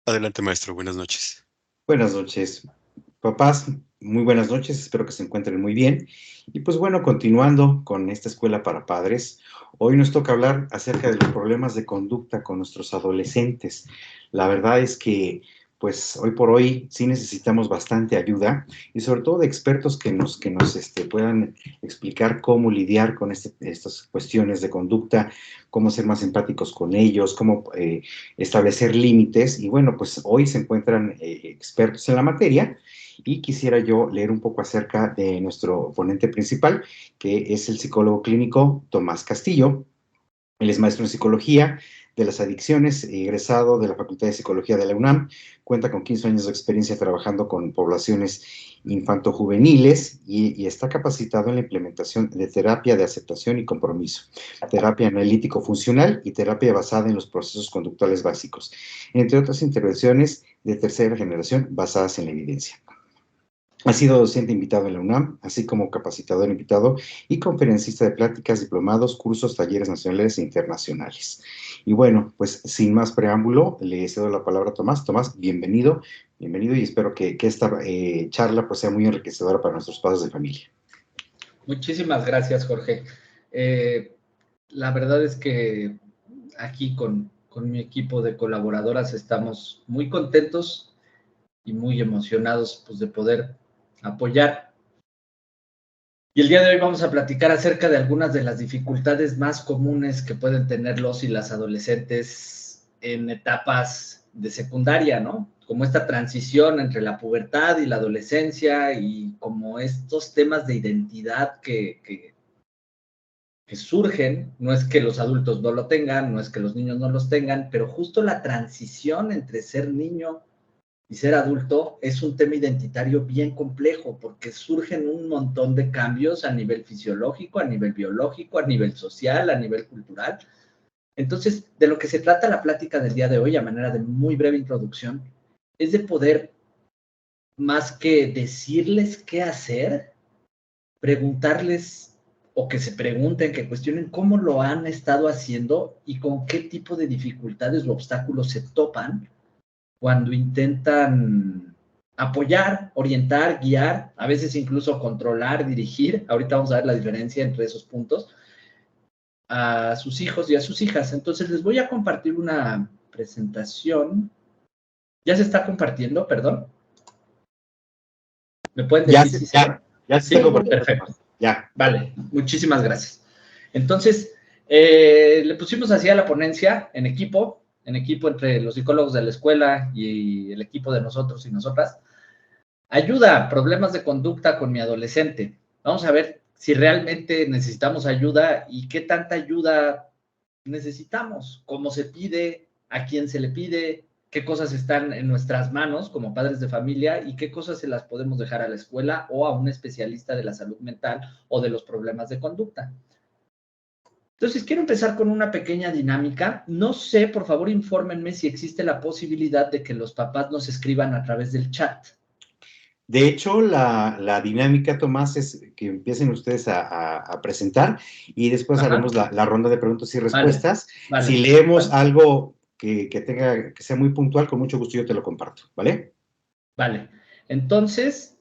Adelante, maestro. Buenas noches. Buenas noches, papás, muy buenas noches, espero que se encuentren muy bien. Y pues bueno, continuando con esta escuela para padres, hoy nos toca hablar acerca de los problemas de conducta con nuestros adolescentes. La verdad es que pues hoy por hoy sí necesitamos bastante ayuda y sobre todo de expertos que nos puedan explicar cómo lidiar con estas cuestiones de conducta, cómo ser más empáticos con ellos, cómo establecer límites. Y bueno, pues hoy se encuentran expertos en la materia y quisiera yo leer un poco acerca de nuestro ponente principal, que es el psicólogo clínico Tomás Castillo. Él es maestro en psicología de las adicciones, egresado de la Facultad de Psicología de la UNAM, cuenta con 15 años de experiencia trabajando con poblaciones infanto-juveniles y está capacitado en la implementación de terapia de aceptación y compromiso, terapia analítico-funcional y terapia basada en los procesos conductuales básicos, entre otras intervenciones de tercera generación basadas en la evidencia. Ha sido docente invitado en la UNAM, así como capacitador invitado y conferencista de pláticas, diplomados, cursos, talleres nacionales e internacionales. Y bueno, pues sin más preámbulo, le cedo la palabra a Tomás. Tomás, bienvenido, bienvenido y espero que esta charla pues sea muy enriquecedora para nuestros padres de familia. Muchísimas gracias, Jorge. Eh, la verdad es que aquí con mi equipo de colaboradoras estamos muy contentos y muy emocionados pues, de poder apoyar. Y el día de hoy vamos a platicar acerca de algunas de las dificultades más comunes que pueden tener los y las adolescentes en etapas de secundaria, ¿no? Como esta transición entre la pubertad y la adolescencia y como estos temas de identidad que surgen, no es que los adultos no lo tengan, no es que los niños no los tengan, pero justo la transición entre ser niño y ser adulto es un tema identitario bien complejo porque surgen un montón de cambios a nivel fisiológico, a nivel biológico, a nivel social, a nivel cultural. Entonces, de lo que se trata la plática del día de hoy, a manera de muy breve introducción, es de poder, más que decirles qué hacer, preguntarles o que se pregunten, que cuestionen cómo lo han estado haciendo y con qué tipo de dificultades o obstáculos se topan cuando intentan apoyar, orientar, guiar, a veces incluso controlar, dirigir. Ahorita vamos a ver la diferencia entre esos puntos a sus hijos y a sus hijas. Entonces les voy a compartir una presentación. ¿Ya se está compartiendo? Perdón. ¿Me pueden Ya, decir si se ve? ya se está Sí, compartiendo, perfecto. Tomás. Ya. Vale, muchísimas gracias. Entonces, le pusimos así a la ponencia en equipo entre los psicólogos de la escuela y el equipo de nosotros y nosotras. Ayuda, problemas de conducta con mi adolescente. Vamos a ver si realmente necesitamos ayuda y qué tanta ayuda necesitamos, cómo se pide, a quién se le pide, qué cosas están en nuestras manos como padres de familia y qué cosas se las podemos dejar a la escuela o a un especialista de la salud mental o de los problemas de conducta. Entonces, quiero empezar con una pequeña dinámica. No sé, por favor, infórmenme si existe la posibilidad de que los papás nos escriban a través del chat. De hecho, la dinámica, Tomás, es que empiecen ustedes a presentar y después Ajá. haremos la ronda de preguntas y Vale, respuestas. Si vale, leemos vale, algo que sea muy puntual, con mucho gusto yo te lo comparto, ¿vale? vale. Entonces,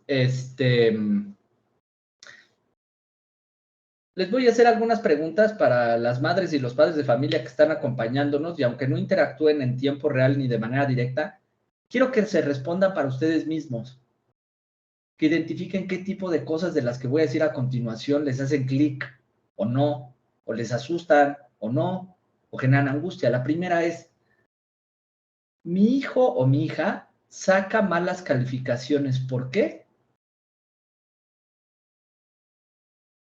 les voy a hacer algunas preguntas para las madres y los padres de familia que están acompañándonos y aunque no interactúen en tiempo real ni de manera directa, quiero que se respondan para ustedes mismos, que identifiquen qué tipo de cosas de las que voy a decir a continuación les hacen clic o no, o les asustan o no, o generan angustia. La primera es, mi hijo o mi hija saca malas calificaciones. ¿Por qué?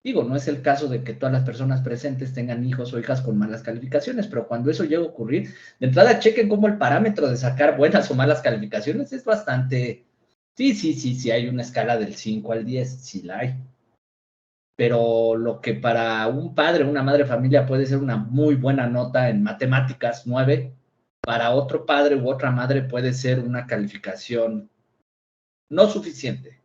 Digo, no es el caso de que todas las personas presentes tengan hijos o hijas con malas calificaciones, pero cuando eso llega a ocurrir, de entrada chequen cómo el parámetro de sacar buenas o malas calificaciones es bastante... Sí, hay una escala del 5 al 10, sí la hay. Pero lo que para un padre o una madre de familia puede ser una muy buena nota en matemáticas, 9, para otro padre u otra madre puede ser una calificación no suficiente.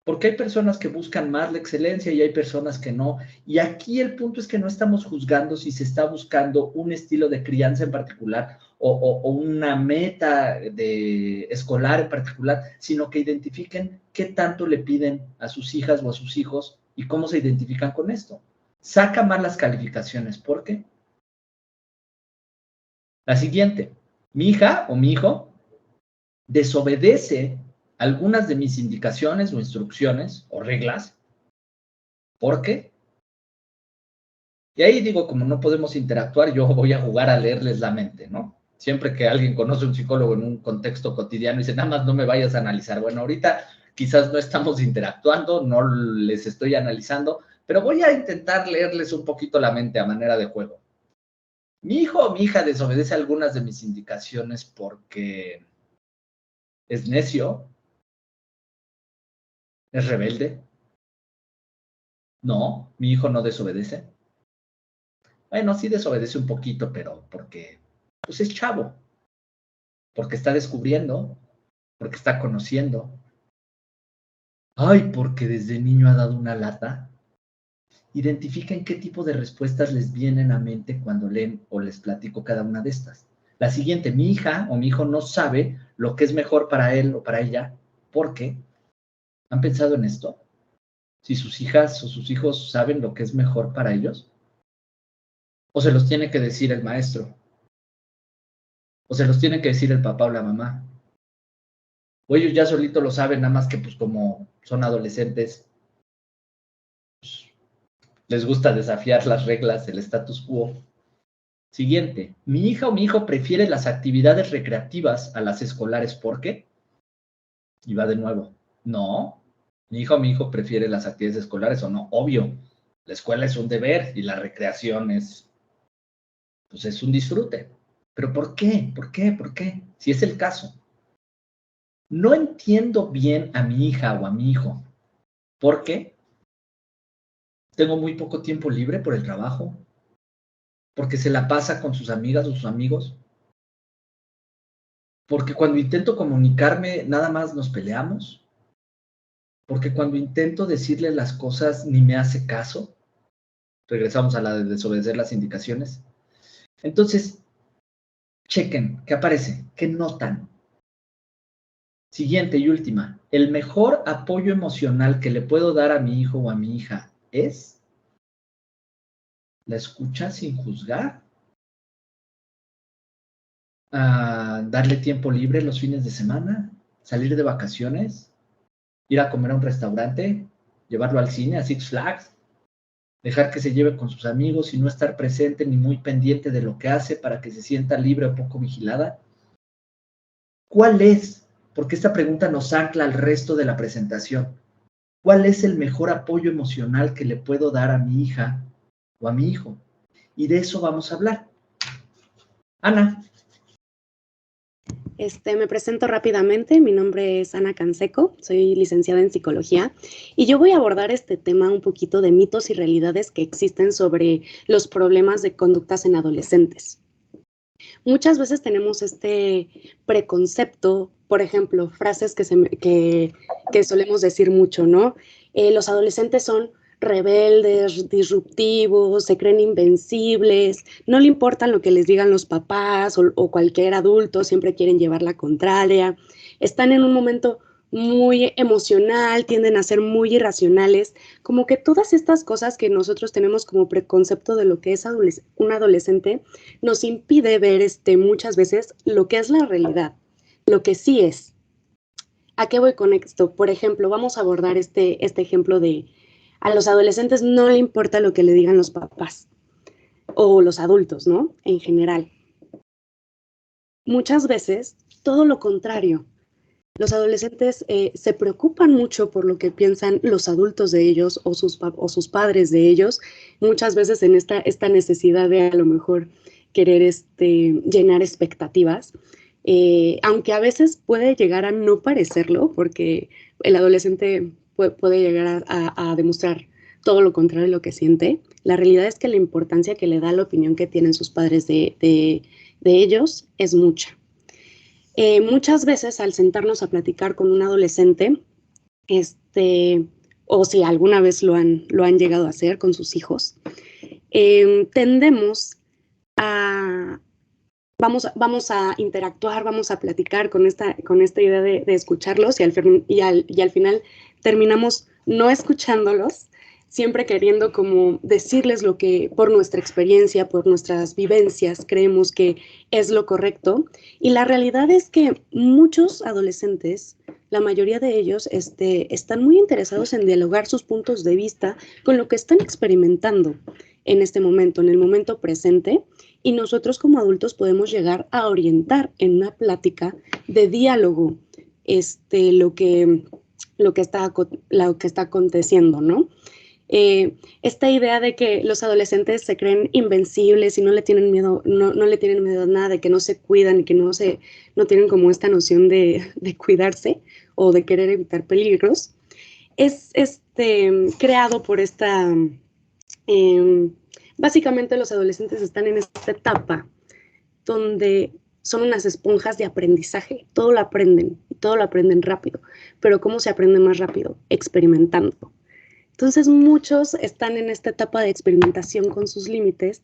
Porque hay personas que buscan más la excelencia y hay personas que no. Y aquí el punto es que no estamos juzgando si se está buscando un estilo de crianza en particular o una meta escolar en particular, sino que identifiquen qué tanto le piden a sus hijas o a sus hijos y cómo se identifican con esto. Saca más las calificaciones. ¿Por qué? La siguiente. Mi hija o mi hijo desobedece algunas de mis indicaciones o instrucciones o reglas. ¿Por qué? Y ahí digo, como no podemos interactuar, yo voy a jugar a leerles la mente, ¿no? Siempre que alguien conoce a un psicólogo en un contexto cotidiano y dice, nada más no me vayas a analizar. Bueno, ahorita quizás no estamos interactuando, no les estoy analizando, pero voy a intentar leerles un poquito la mente a manera de juego. Mi hijo o mi hija desobedece algunas de mis indicaciones porque es necio, es rebelde. No, mi hijo no desobedece. Bueno, sí desobedece un poquito, pero porque pues es chavo, porque está descubriendo, porque está conociendo. Ay, porque desde niño ha dado una lata. Identifiquen qué tipo de respuestas les vienen a mente cuando leen o les platico cada una de estas. La siguiente, mi hija o mi hijo no sabe lo que es mejor para él o para ella. ¿Por qué? ¿Han pensado en esto? Si sus hijas o sus hijos saben lo que es mejor para ellos. O se los tiene que decir el maestro. O se los tiene que decir el papá o la mamá. O ellos ya solitos lo saben, nada más que pues como son adolescentes, pues, les gusta desafiar las reglas del status quo. Siguiente, mi hija o mi hijo prefiere las actividades recreativas a las escolares, ¿por qué? Y va de nuevo, no, mi hija o mi hijo prefiere las actividades escolares o no, obvio, la escuela es un deber y la recreación es, pues es un disfrute. ¿Pero por qué? ¿Por qué? ¿Por qué? Si es el caso. No entiendo bien a mi hija o a mi hijo. ¿Por qué? Tengo muy poco tiempo libre por el trabajo, porque se la pasa con sus amigas o sus amigos, porque cuando intento comunicarme nada más nos peleamos, porque cuando intento decirle las cosas ni me hace caso. Regresamos a la de desobedecer las indicaciones. Entonces, chequen, ¿qué aparece? ¿Qué notan? Siguiente y última. El mejor apoyo emocional que le puedo dar a mi hijo o a mi hija es la escucha sin juzgar, darle tiempo libre los fines de semana, salir de vacaciones, ir a comer a un restaurante, llevarlo al cine, a Six Flags, dejar que se lleve con sus amigos y no estar presente ni muy pendiente de lo que hace para que se sienta libre o poco vigilada. ¿Cuál es? Porque esta pregunta nos ancla al resto de la presentación. ¿Cuál es el mejor apoyo emocional que le puedo dar a mi hija o a mi hijo? Y de eso vamos a hablar. Ana. Me presento rápidamente, mi nombre es Ana Canseco, soy licenciada en psicología y yo voy a abordar este tema un poquito de mitos y realidades que existen sobre los problemas de conductas en adolescentes. Muchas veces tenemos este preconcepto, por ejemplo, frases que solemos decir mucho, ¿no? Los adolescentes son rebeldes, disruptivos, se creen invencibles, no le importa lo que les digan los papás o cualquier adulto, siempre quieren llevar la contraria, están en un momento muy emocional, tienden a ser muy irracionales, como que todas estas cosas que nosotros tenemos como preconcepto de lo que es un adolescente nos impide ver muchas veces lo que es la realidad, lo que sí es. ¿A qué voy con esto? Por ejemplo, vamos a abordar este ejemplo de a los adolescentes no le importa lo que le digan los papás o los adultos, ¿no? En general. Muchas veces, todo lo contrario. Los adolescentes se preocupan mucho por lo que piensan los adultos de ellos o sus padres de ellos, muchas veces en esta necesidad de a lo mejor querer llenar expectativas, aunque a veces puede llegar a no parecerlo, porque el adolescente puede llegar a demostrar todo lo contrario de lo que siente. La realidad es que la importancia que le da la opinión que tienen sus padres de ellos es mucha. Muchas veces al sentarnos a platicar con un adolescente, o si alguna vez lo han llegado a hacer con sus hijos, tendemos a, vamos a interactuar, vamos a platicar con esta idea de escucharlos y al final terminamos no escuchándolos, siempre queriendo como decirles lo que por nuestra experiencia, por nuestras vivencias, creemos que es lo correcto. Y la realidad es que muchos adolescentes, la mayoría de ellos, están muy interesados en dialogar sus puntos de vista con lo que están experimentando en este momento, en el momento presente, y nosotros como adultos podemos llegar a orientar en una plática de diálogo lo que está aconteciendo, ¿no? Esta idea de que los adolescentes se creen invencibles y no le tienen miedo a nada, de que no se cuidan y que no tienen como esta noción de cuidarse o de querer evitar peligros, es creado por esta... básicamente los adolescentes están en esta etapa donde son unas esponjas de aprendizaje, todo lo aprenden rápido, pero ¿cómo se aprende más rápido? Experimentando. Entonces muchos están en esta etapa de experimentación con sus límites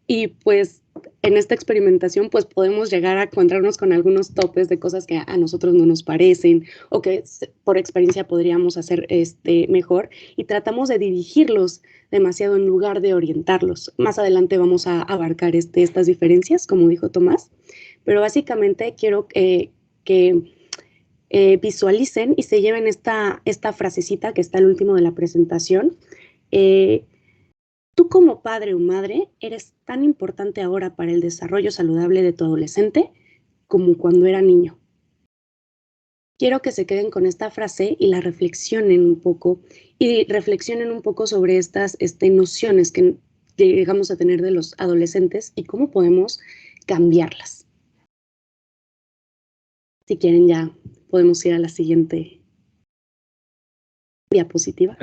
y pues en esta experimentación pues podemos llegar a encontrarnos con algunos topes de cosas que a nosotros no nos parecen o que por experiencia podríamos hacer mejor y tratamos de dirigirlos demasiado en lugar de orientarlos. Más adelante vamos a abarcar estas diferencias, como dijo Tomás, pero básicamente quiero que visualicen y se lleven esta frasecita que está al último de la presentación. Tú como padre o madre eres tan importante ahora para el desarrollo saludable de tu adolescente como cuando era niño. Quiero que se queden con esta frase y la reflexionen un poco sobre estas nociones que llegamos a tener de los adolescentes y cómo podemos cambiarlas. Si quieren ya podemos ir a la siguiente diapositiva.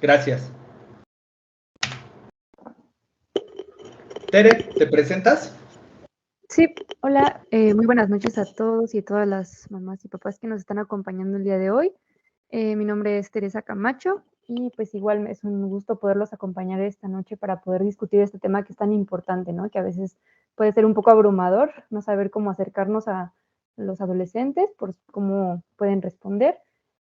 Gracias. Tere, ¿te presentas? Sí, hola, muy buenas noches a todos y a todas las mamás y papás que nos están acompañando el día de hoy. Mi nombre es Teresa Camacho y pues igual es un gusto poderlos acompañar esta noche para poder discutir este tema que es tan importante, ¿no? Que a veces puede ser un poco abrumador, no saber cómo acercarnos a los adolescentes, por cómo pueden responder.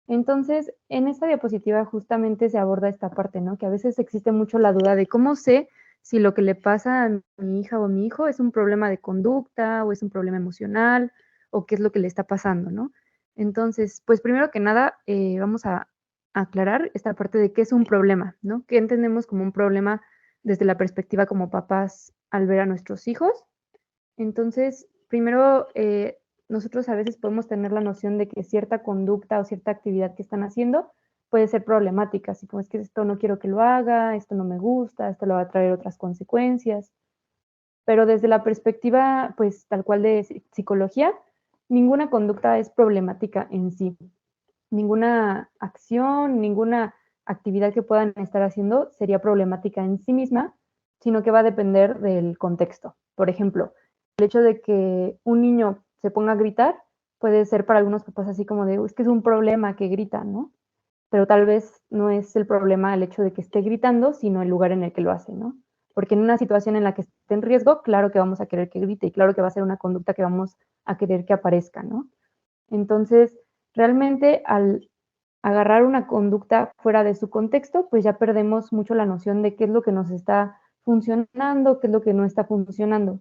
Entonces, en esta diapositiva justamente se aborda esta parte, ¿no? Que a veces existe mucho la duda de cómo sé si lo que le pasa a mi hija o a mi hijo es un problema de conducta o es un problema emocional o qué es lo que le está pasando, ¿no? Entonces, pues primero que nada, vamos a aclarar esta parte de qué es un problema, ¿no? ¿Qué entendemos como un problema desde la perspectiva como papás al ver a nuestros hijos? Entonces, primero, nosotros a veces podemos tener la noción de que cierta conducta o cierta actividad que están haciendo puede ser problemática, así como es que esto no quiero que lo haga, esto no me gusta, esto le va a traer otras consecuencias. Pero desde la perspectiva, pues, tal cual de psicología, ninguna conducta es problemática en sí. Ninguna acción, ninguna actividad que puedan estar haciendo sería problemática en sí misma, sino que va a depender del contexto. Por ejemplo, el hecho de que un niño se ponga a gritar puede ser para algunos papás así como de, es que es un problema que grita, ¿no? Pero tal vez no es el problema el hecho de que esté gritando, sino el lugar en el que lo hace, ¿no? Porque en una situación en la que esté en riesgo, claro que vamos a querer que grite y claro que va a ser una conducta que vamos a querer que aparezca, ¿no? Entonces, realmente al agarrar una conducta fuera de su contexto, pues ya perdemos mucho la noción de qué es lo que nos está funcionando, qué es lo que no está funcionando.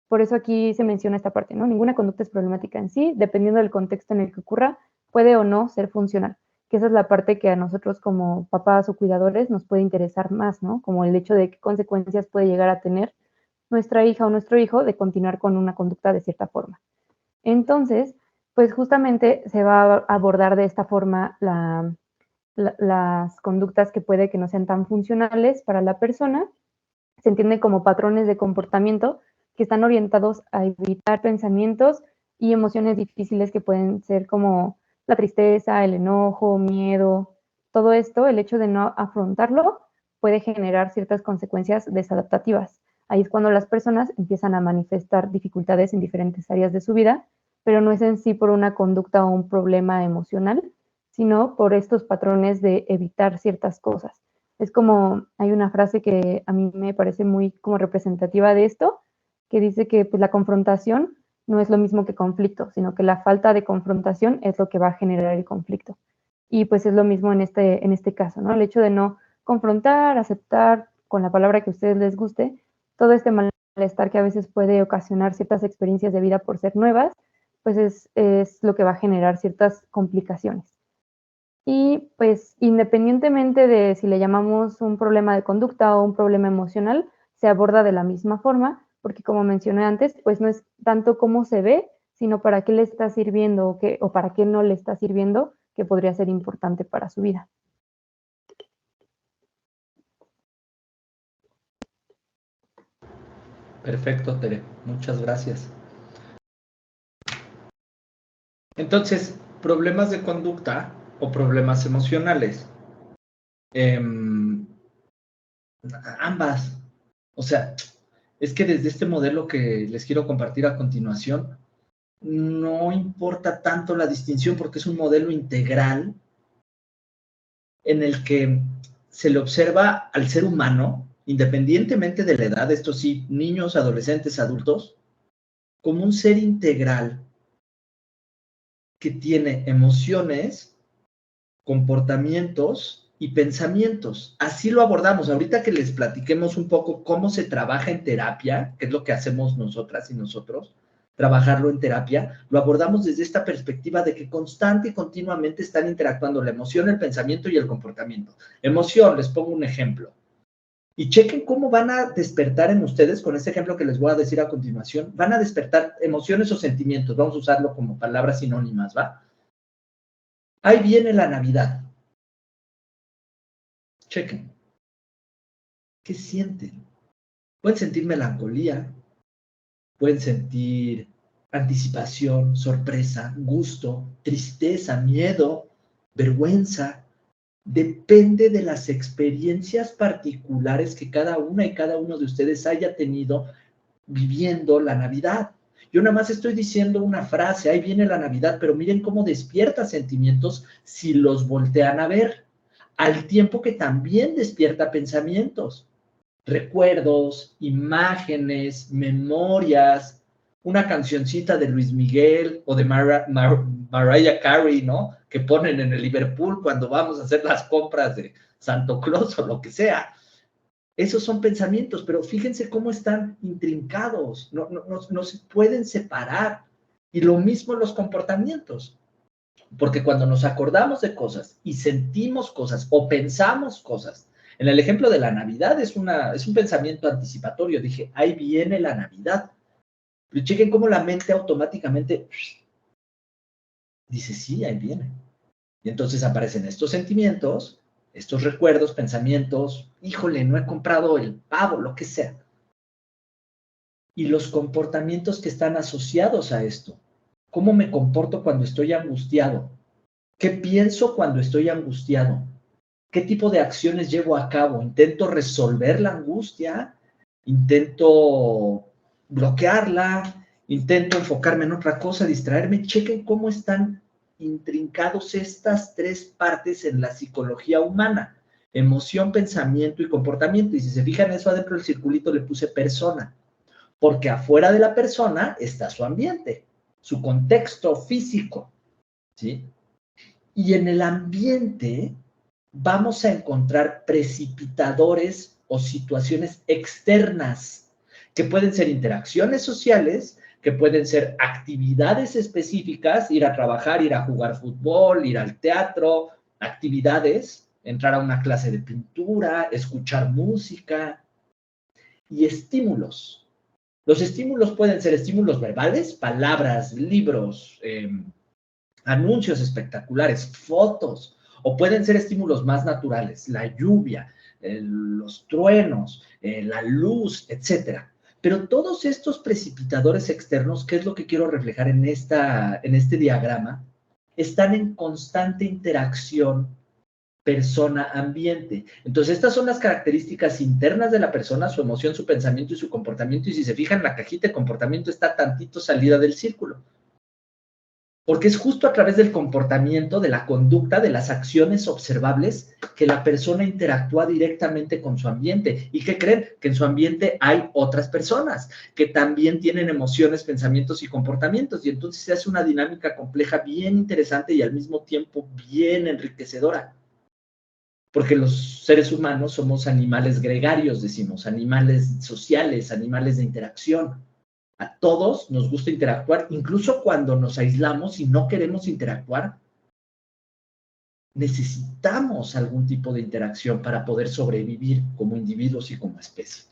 Por eso aquí se menciona esta parte, ¿no? Ninguna conducta es problemática en sí, dependiendo del contexto en el que ocurra, puede o no ser funcional. Que esa es la parte que a nosotros como papás o cuidadores nos puede interesar más, ¿no? Como el hecho de qué consecuencias puede llegar a tener nuestra hija o nuestro hijo de continuar con una conducta de cierta forma. Entonces, pues justamente se va a abordar de esta forma las conductas que puede que no sean tan funcionales para la persona. Se entiende como patrones de comportamiento que están orientados a evitar pensamientos y emociones difíciles que pueden ser como la tristeza, el enojo, miedo. Todo esto, el hecho de no afrontarlo, puede generar ciertas consecuencias desadaptativas. Ahí es cuando las personas empiezan a manifestar dificultades en diferentes áreas de su vida, pero no es en sí por una conducta o un problema emocional, sino por estos patrones de evitar ciertas cosas. Es como, hay una frase que a mí me parece muy como representativa de esto, que dice que pues, la confrontación no es lo mismo que conflicto, sino que la falta de confrontación es lo que va a generar el conflicto. Y pues es lo mismo en este caso, ¿no? El hecho de no confrontar, aceptar con la palabra que a ustedes les guste, todo este malestar que a veces puede ocasionar ciertas experiencias de vida por ser nuevas, pues es lo que va a generar ciertas complicaciones. Y pues independientemente de si le llamamos un problema de conducta o un problema emocional, se aborda de la misma forma, porque como mencioné antes, pues no es tanto cómo se ve, sino para qué le está sirviendo o para qué no le está sirviendo, que podría ser importante para su vida. Perfecto, Tere. Muchas gracias. Entonces, problemas de conducta o problemas emocionales. Ambas. O sea, es que desde este modelo que les quiero compartir a continuación, no importa tanto la distinción porque es un modelo integral en el que se le observa al ser humano, independientemente de la edad, esto sí, niños, adolescentes, adultos, como un ser integral que tiene emociones, comportamientos y pensamientos. Así lo abordamos. Ahorita que les platiquemos un poco cómo se trabaja en terapia, que es lo que hacemos nosotras y nosotros, trabajarlo en terapia, lo abordamos desde esta perspectiva de que constante y continuamente están interactuando la emoción, el pensamiento y el comportamiento. Emoción, les pongo un ejemplo. Y chequen cómo van a despertar en ustedes, con este ejemplo que les voy a decir a continuación, van a despertar emociones o sentimientos, vamos a usarlo como palabras sinónimas, ¿va? Ahí viene la Navidad. Chequen. ¿Qué sienten? Pueden sentir melancolía, pueden sentir anticipación, sorpresa, gusto, tristeza, miedo, vergüenza. Depende de las experiencias particulares que cada una y cada uno de ustedes haya tenido viviendo la Navidad. Yo nada más estoy diciendo una frase, ahí viene la Navidad, pero miren cómo despierta sentimientos si los voltean a ver, al tiempo que también despierta pensamientos, recuerdos, imágenes, memorias, una cancioncita de Luis Miguel o de Mariah Carey, ¿no? Que ponen en el Liverpool cuando vamos a hacer las compras de Santo Claus o lo que sea. Esos son pensamientos, pero fíjense cómo están intrincados, no se pueden separar. Y lo mismo los comportamientos, porque cuando nos acordamos de cosas y sentimos cosas o pensamos cosas, en el ejemplo de la Navidad es un pensamiento anticipatorio, dije, ahí viene la Navidad. Pero chequen cómo la mente automáticamente dice, sí, ahí viene. Y entonces aparecen estos sentimientos, estos recuerdos, pensamientos, híjole, no he comprado el pavo, lo que sea. Y los comportamientos que están asociados a esto. ¿Cómo me comporto cuando estoy angustiado? ¿Qué pienso cuando estoy angustiado? ¿Qué tipo de acciones llevo a cabo? ¿Intento resolver la angustia? ¿Intento bloquearla? ¿Intento enfocarme en otra cosa, distraerme? Chequen cómo están intrincados estas tres partes en la psicología humana. Emoción, pensamiento y comportamiento. Y si se fijan eso adentro del circulito le puse persona. Porque afuera de la persona está su ambiente, su contexto físico, ¿sí? Y en el ambiente vamos a encontrar precipitadores o situaciones externas, que pueden ser interacciones sociales, que pueden ser actividades específicas, ir a trabajar, ir a jugar fútbol, ir al teatro, actividades, entrar a una clase de pintura, escuchar música, y estímulos. Los estímulos pueden ser estímulos verbales, palabras, libros, anuncios espectaculares, fotos, o pueden ser estímulos más naturales, la lluvia, los truenos, la luz, etc. Pero todos estos precipitadores externos, ¿qué es lo que quiero reflejar en este diagrama? Están en constante interacción persona-ambiente. Entonces, estas son las características internas de la persona, su emoción, su pensamiento y su comportamiento. Y si se fijan, la cajita de comportamiento está tantito salida del círculo. Porque es justo a través del comportamiento, de la conducta, de las acciones observables que la persona interactúa directamente con su ambiente. ¿Y qué creen? Que en su ambiente hay otras personas que también tienen emociones, pensamientos y comportamientos. Y entonces se hace una dinámica compleja bien interesante y al mismo tiempo bien enriquecedora. Porque los seres humanos somos animales gregarios, decimos, animales sociales, animales de interacción. A todos nos gusta interactuar, incluso cuando nos aislamos y no queremos interactuar, necesitamos algún tipo de interacción para poder sobrevivir como individuos y como especie.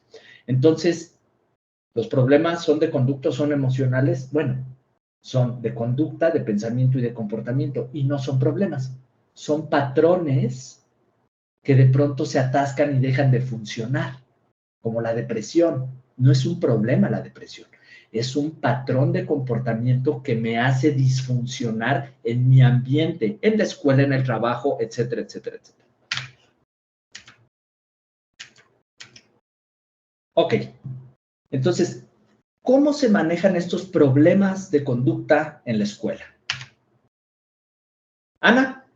Entonces, ¿los problemas son de conducta o son emocionales? Bueno, son de conducta, de pensamiento y de comportamiento, y no son problemas, son patrones que de pronto se atascan y dejan de funcionar, como la depresión. No es un problema la depresión. Es un patrón de comportamiento que me hace disfuncionar en mi ambiente, en la escuela, en el trabajo, etcétera, etcétera, etcétera. Ok, entonces, ¿cómo se manejan estos problemas de conducta en la escuela? Ana.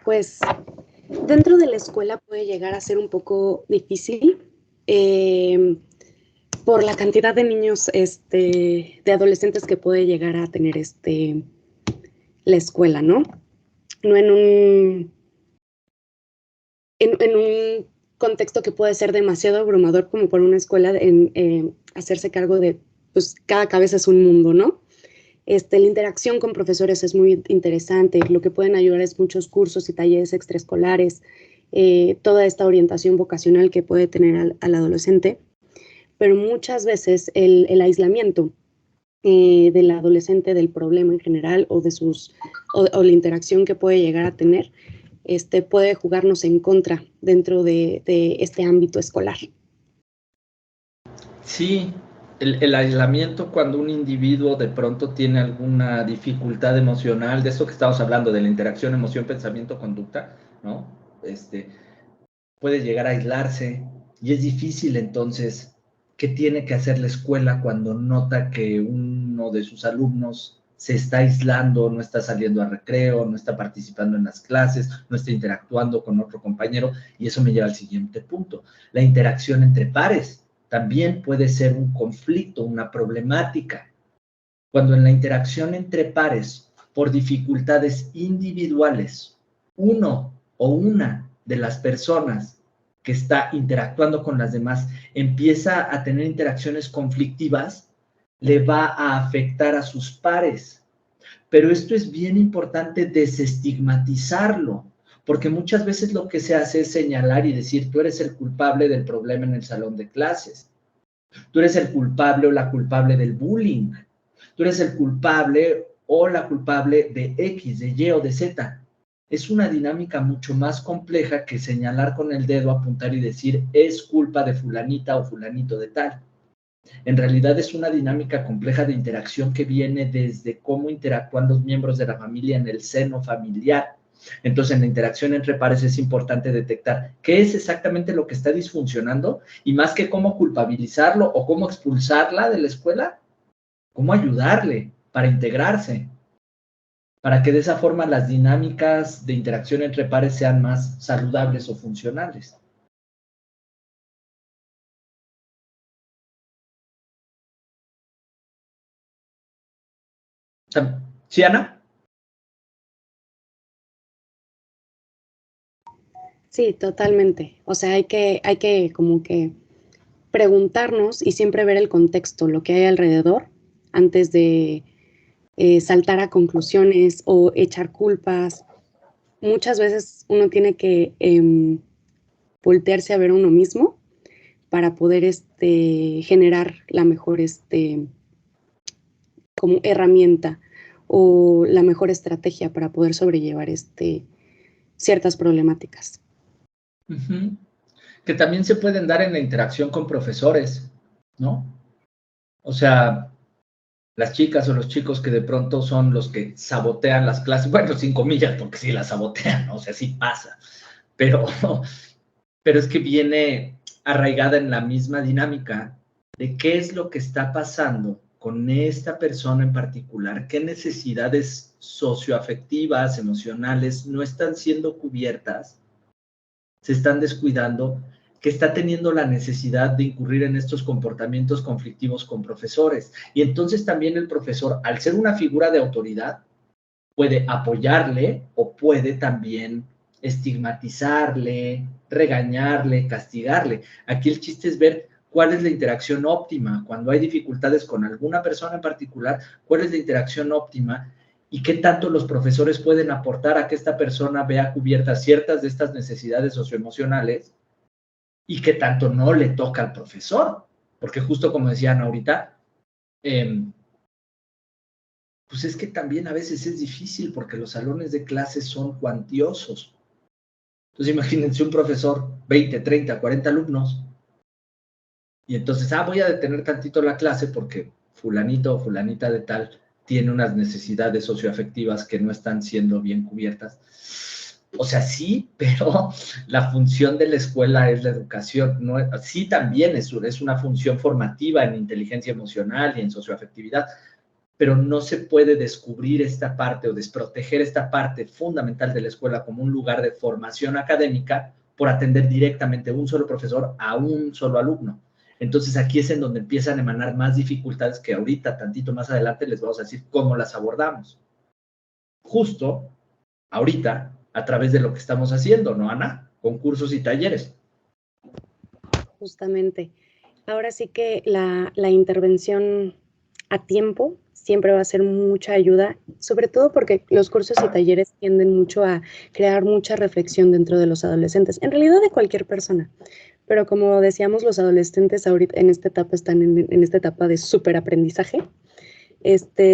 Pues dentro de la escuela puede llegar a ser un poco difícil por la cantidad de niños, de adolescentes que puede llegar a tener la escuela, ¿no? No en un contexto que puede ser demasiado abrumador como para una escuela hacerse cargo de, pues cada cabeza es un mundo, ¿no? La interacción con profesores es muy interesante. Lo que pueden ayudar es muchos cursos y talleres extraescolares, toda esta orientación vocacional que puede tener al adolescente. Pero muchas veces el aislamiento del adolescente del problema en general o la interacción que puede llegar a tener, puede jugarnos en contra dentro de este ámbito escolar. Sí, el aislamiento cuando un individuo de pronto tiene alguna dificultad emocional, de eso que estamos hablando, de la interacción emoción, pensamiento, conducta, ¿no? Puede llegar a aislarse y es difícil entonces, ¿qué tiene que hacer la escuela cuando nota que uno de sus alumnos se está aislando, no está saliendo a recreo, no está participando en las clases, no está interactuando con otro compañero? Y eso me lleva al siguiente punto, la interacción entre pares. También puede ser un conflicto, una problemática. Cuando en la interacción entre pares, por dificultades individuales, uno o una de las personas que está interactuando con las demás empieza a tener interacciones conflictivas, le va a afectar a sus pares. Pero esto es bien importante desestigmatizarlo, porque muchas veces lo que se hace es señalar y decir, tú eres el culpable del problema en el salón de clases, tú eres el culpable o la culpable del bullying, tú eres el culpable o la culpable de X, de Y o de Z. Es una dinámica mucho más compleja que señalar con el dedo, apuntar y decir, es culpa de fulanita o fulanito de tal. En realidad es una dinámica compleja de interacción que viene desde cómo interactúan los miembros de la familia en el seno familiar. Entonces, en la interacción entre pares es importante detectar qué es exactamente lo que está disfuncionando y más que cómo culpabilizarlo o cómo expulsarla de la escuela, cómo ayudarle para integrarse, para que de esa forma las dinámicas de interacción entre pares sean más saludables o funcionales. ¿Sí, Ana? Sí, totalmente. O sea, hay que como que preguntarnos y siempre ver el contexto, lo que hay alrededor, antes de saltar a conclusiones o echar culpas. Muchas veces uno tiene que voltearse a ver a uno mismo para poder generar la mejor como herramienta o la mejor estrategia para poder sobrellevar ciertas problemáticas. Uh-huh. Que también se pueden dar en la interacción con profesores, ¿no? O sea, las chicas o los chicos que de pronto son los que sabotean las clases, bueno, sin comillas, porque sí las sabotean, ¿no? O sea, sí pasa, pero es que viene arraigada en la misma dinámica de qué es lo que está pasando con esta persona en particular, qué necesidades socioafectivas, emocionales no están siendo cubiertas, se están descuidando, que está teniendo la necesidad de incurrir en estos comportamientos conflictivos con profesores. Y entonces también el profesor, al ser una figura de autoridad, puede apoyarle o puede también estigmatizarle, regañarle, castigarle. Aquí el chiste es ver cuál es la interacción óptima. Cuando hay dificultades con alguna persona en particular, cuál es la interacción óptima y qué tanto los profesores pueden aportar a que esta persona vea cubiertas ciertas de estas necesidades socioemocionales y qué tanto no le toca al profesor. Porque justo como decían ahorita, pues es que también a veces es difícil porque los salones de clases son cuantiosos. Entonces imagínense un profesor, 20, 30, 40 alumnos, y entonces, voy a detener tantito la clase porque fulanito o fulanita de tal tiene unas necesidades socioafectivas que no están siendo bien cubiertas. O sea, sí, pero la función de la escuela es la educación. No, sí, también es una función formativa en inteligencia emocional y en socioafectividad, pero no se puede descubrir esta parte o desproteger esta parte fundamental de la escuela como un lugar de formación académica por atender directamente un solo profesor a un solo alumno. Entonces aquí es en donde empiezan a emanar más dificultades que ahorita, tantito más adelante, les vamos a decir cómo las abordamos. Justo ahorita, a través de lo que estamos haciendo, ¿no, Ana? Con cursos y talleres. Justamente. Ahora sí que la intervención a tiempo siempre va a ser mucha ayuda, sobre todo porque los cursos y talleres tienden mucho a crear mucha reflexión dentro de los adolescentes, en realidad de cualquier persona. Pero como decíamos, los adolescentes ahorita en esta etapa están en esta etapa de superaprendizaje,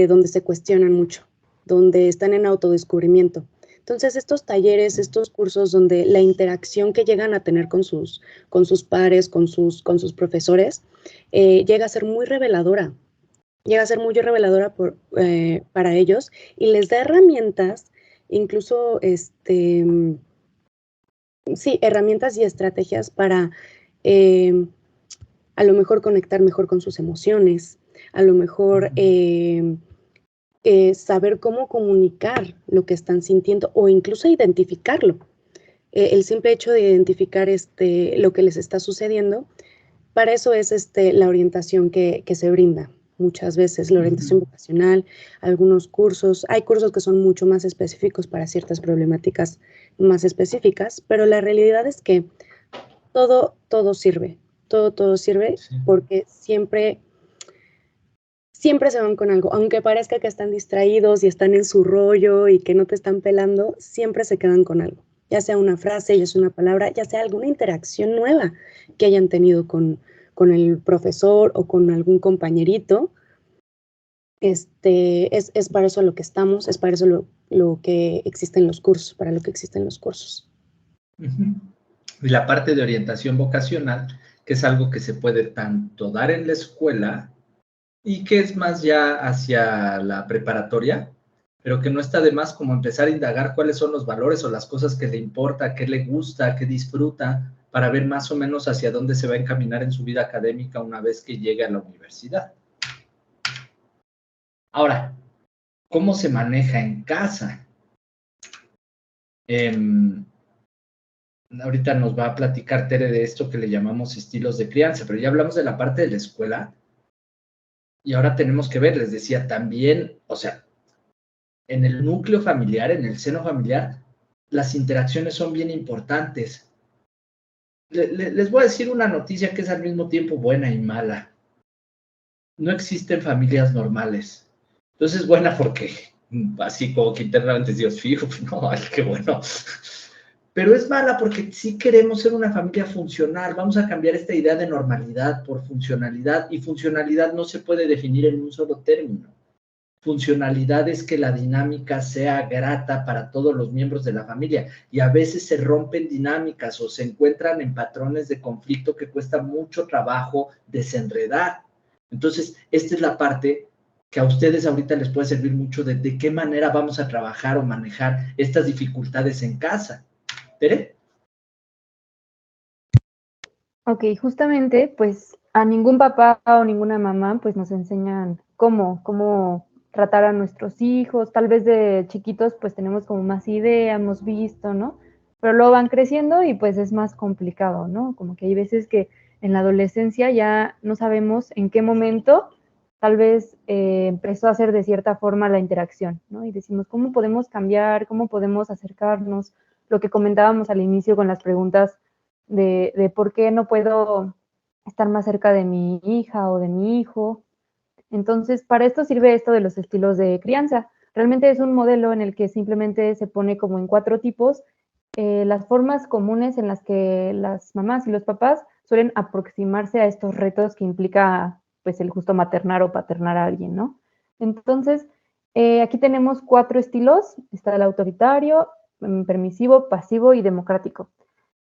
donde se cuestionan mucho, donde están en autodescubrimiento. Entonces, estos talleres, estos cursos donde la interacción que llegan a tener con sus pares, con sus profesores, llega a ser muy reveladora. Llega a ser muy reveladora para ellos y les da herramientas, incluso, sí, herramientas y estrategias para a lo mejor conectar mejor con sus emociones, a lo mejor saber cómo comunicar lo que están sintiendo o incluso identificarlo. El simple hecho de identificar lo que les está sucediendo, para eso es la orientación que se brinda. Muchas veces la orientación vocacional, algunos cursos, hay cursos que son mucho más específicos para ciertas problemáticas más específicas, pero la realidad es que todo sirve, todo sirve, sí, porque siempre se van con algo, aunque parezca que están distraídos y están en su rollo y que no te están pelando, siempre se quedan con algo, ya sea una frase, ya sea una palabra, ya sea alguna interacción nueva que hayan tenido con el profesor o con algún compañerito. Es para eso lo que estamos, es para eso lo que existen los cursos, para lo que existen los cursos. Y la parte de orientación vocacional, que es algo que se puede tanto dar en la escuela y que es más ya hacia la preparatoria, pero que no está de más como empezar a indagar cuáles son los valores o las cosas que le importa, qué le gusta, qué disfruta, para ver más o menos hacia dónde se va a encaminar en su vida académica una vez que llegue a la universidad. Ahora, ¿cómo se maneja en casa? Ahorita nos va a platicar Tere de esto que le llamamos estilos de crianza, pero ya hablamos de la parte de la escuela y ahora tenemos que ver, les decía, también, o sea, en el núcleo familiar, en el seno familiar, las interacciones son bien importantes. Les voy a decir una noticia que es al mismo tiempo buena y mala. No existen familias normales. Entonces es buena porque así como que internamente Dios fijo, no, ay, qué bueno. Pero es mala porque sí queremos ser una familia funcional. Vamos a cambiar esta idea de normalidad por funcionalidad, y funcionalidad no se puede definir en un solo término. Funcionalidad es que la dinámica sea grata para todos los miembros de la familia, y a veces se rompen dinámicas o se encuentran en patrones de conflicto que cuesta mucho trabajo desenredar. Entonces, esta es la parte que a ustedes ahorita les puede servir mucho de qué manera vamos a trabajar o manejar estas dificultades en casa. ¿Tere? Ok, justamente, pues a ningún papá o ninguna mamá pues nos enseñan cómo tratar a nuestros hijos. Tal vez de chiquitos pues tenemos como más idea, hemos visto, ¿no? Pero luego van creciendo y pues es más complicado, ¿no? Como que hay veces que en la adolescencia ya no sabemos en qué momento tal vez empezó a hacer de cierta forma la interacción, ¿no? Y decimos, ¿cómo podemos cambiar? ¿Cómo podemos acercarnos? Lo que comentábamos al inicio con las preguntas de por qué no puedo estar más cerca de mi hija o de mi hijo. Entonces, para esto sirve esto de los estilos de crianza. Realmente es un modelo en el que simplemente se pone como en 4 tipos las formas comunes en las que las mamás y los papás suelen aproximarse a estos retos que implica pues el justo maternar o paternar a alguien, ¿no? Entonces, aquí tenemos 4 estilos. Está el autoritario, permisivo, pasivo y democrático.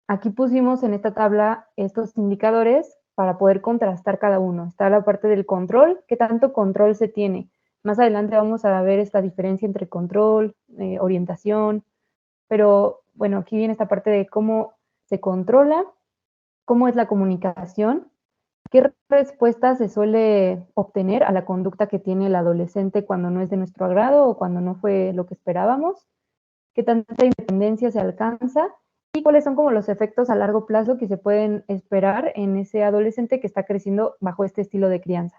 Aquí pusimos en esta tabla estos indicadores para poder contrastar cada uno. Está la parte del control, qué tanto control se tiene. Más adelante vamos a ver esta diferencia entre control, orientación, pero bueno, aquí viene esta parte de cómo se controla, cómo es la comunicación, qué respuesta se suele obtener a la conducta que tiene el adolescente cuando no es de nuestro agrado o cuando no fue lo que esperábamos, qué tanta independencia se alcanza y cuáles son como los efectos a largo plazo que se pueden esperar en ese adolescente que está creciendo bajo este estilo de crianza.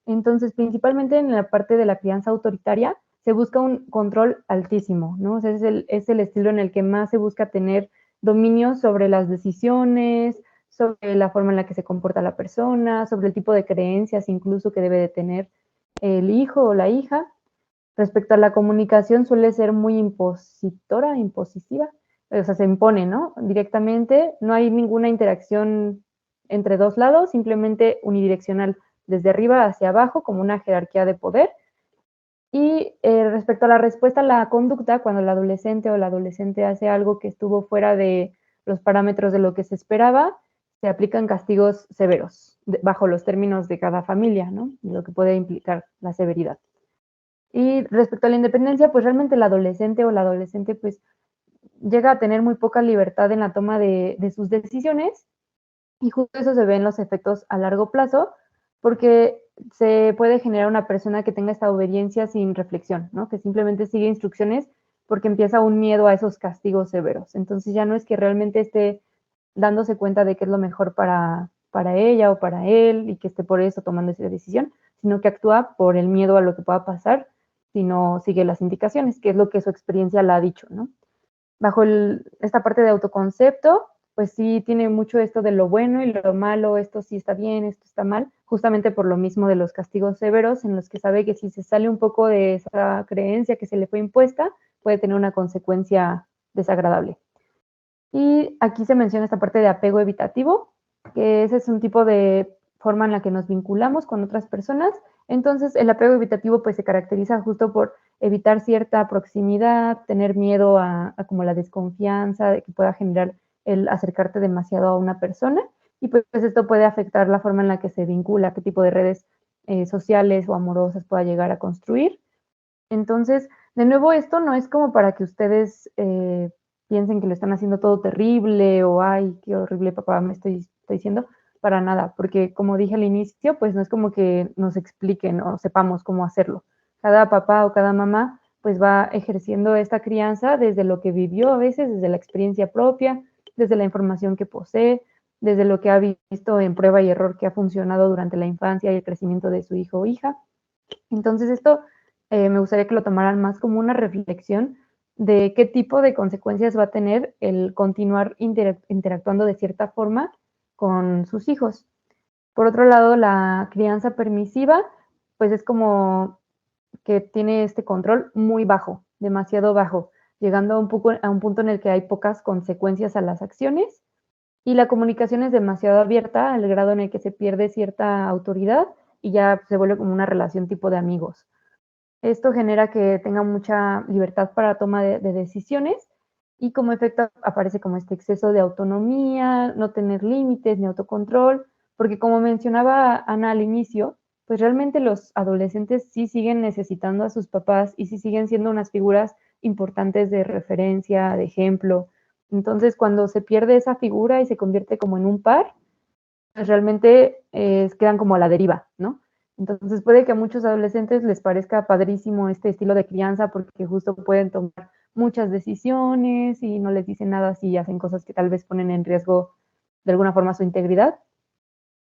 Entonces, principalmente en la parte de la crianza autoritaria, se busca un control altísimo, ¿no? O sea, es el estilo en el que más se busca tener dominio sobre las decisiones, sobre la forma en la que se comporta la persona, sobre el tipo de creencias incluso que debe de tener el hijo o la hija. Respecto a la comunicación, suele ser muy impositora, impositiva, o sea, se impone, ¿no? Directamente, no hay ninguna interacción entre dos lados, simplemente unidireccional, desde arriba hacia abajo, como una jerarquía de poder. Y respecto a la respuesta a la conducta, cuando el adolescente o la adolescente hace algo que estuvo fuera de los parámetros de lo que se esperaba, se aplican castigos severos, bajo los términos de cada familia, ¿no? Lo que puede implicar la severidad. Y respecto a la independencia, pues realmente el adolescente o la adolescente pues llega a tener muy poca libertad en la toma de sus decisiones y justo eso se ve en los efectos a largo plazo porque se puede generar una persona que tenga esta obediencia sin reflexión, ¿no? Que simplemente sigue instrucciones porque empieza un miedo a esos castigos severos. Entonces ya no es que realmente esté dándose cuenta de qué es lo mejor para ella o para él y que esté por eso tomando esa decisión, sino que actúa por el miedo a lo que pueda pasar si no sigue las indicaciones, que es lo que su experiencia le ha dicho, ¿no? Bajo esta parte de autoconcepto, pues sí tiene mucho esto de lo bueno y lo malo, esto sí está bien, esto está mal, justamente por lo mismo de los castigos severos, en los que sabe que si se sale un poco de esa creencia que se le fue impuesta, puede tener una consecuencia desagradable. Y aquí se menciona esta parte de apego evitativo, que ese es un tipo de forma en la que nos vinculamos con otras personas. Entonces, el apego evitativo pues se caracteriza justo por evitar cierta proximidad, tener miedo a como la desconfianza de que pueda generar el acercarte demasiado a una persona. Y pues esto puede afectar la forma en la que se vincula, qué tipo de redes sociales o amorosas pueda llegar a construir. Entonces, de nuevo, esto no es como para que ustedes piensen que lo están haciendo todo terrible o, ay, qué horrible papá me estoy diciendo, para nada, porque como dije al inicio, pues no es como que nos expliquen o sepamos cómo hacerlo. Cada papá o cada mamá pues va ejerciendo esta crianza desde lo que vivió a veces, desde la experiencia propia, desde la información que posee, desde lo que ha visto en prueba y error que ha funcionado durante la infancia y el crecimiento de su hijo o hija. Entonces esto me gustaría que lo tomaran más como una reflexión de qué tipo de consecuencias va a tener el continuar interactuando de cierta forma con sus hijos. Por otro lado, la crianza permisiva, pues es como que tiene este control muy bajo, demasiado bajo, llegando a un punto en el que hay pocas consecuencias a las acciones y la comunicación es demasiado abierta al grado en el que se pierde cierta autoridad y ya se vuelve como una relación tipo de amigos. Esto genera que tenga mucha libertad para toma de decisiones y como efecto aparece como este exceso de autonomía, no tener límites ni autocontrol, porque como mencionaba Ana al inicio, pues realmente los adolescentes sí siguen necesitando a sus papás y sí siguen siendo unas figuras importantes de referencia, de ejemplo. Entonces, cuando se pierde esa figura y se convierte como en un par, pues realmente quedan como a la deriva, ¿no? Entonces puede que a muchos adolescentes les parezca padrísimo este estilo de crianza porque justo pueden tomar muchas decisiones y no les dicen nada si hacen cosas que tal vez ponen en riesgo de alguna forma su integridad,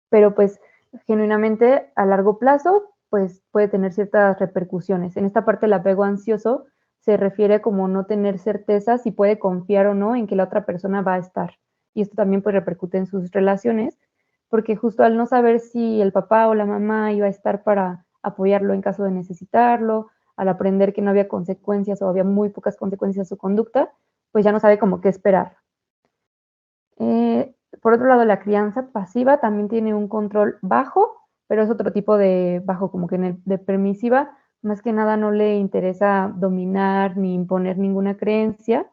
pero pues genuinamente a largo plazo pues puede tener ciertas repercusiones. En esta parte el apego ansioso se refiere como no tener certeza si puede confiar o no en que la otra persona va a estar. Y esto también pues repercute en sus relaciones, porque justo al no saber si el papá o la mamá iba a estar para apoyarlo en caso de necesitarlo, al aprender que no había consecuencias o había muy pocas consecuencias a su conducta, pues ya no sabe cómo qué esperar. Por otro lado, la crianza pasiva también tiene un control bajo, pero es otro tipo de bajo, como que en el de permisiva, más que nada no le interesa dominar ni imponer ninguna creencia,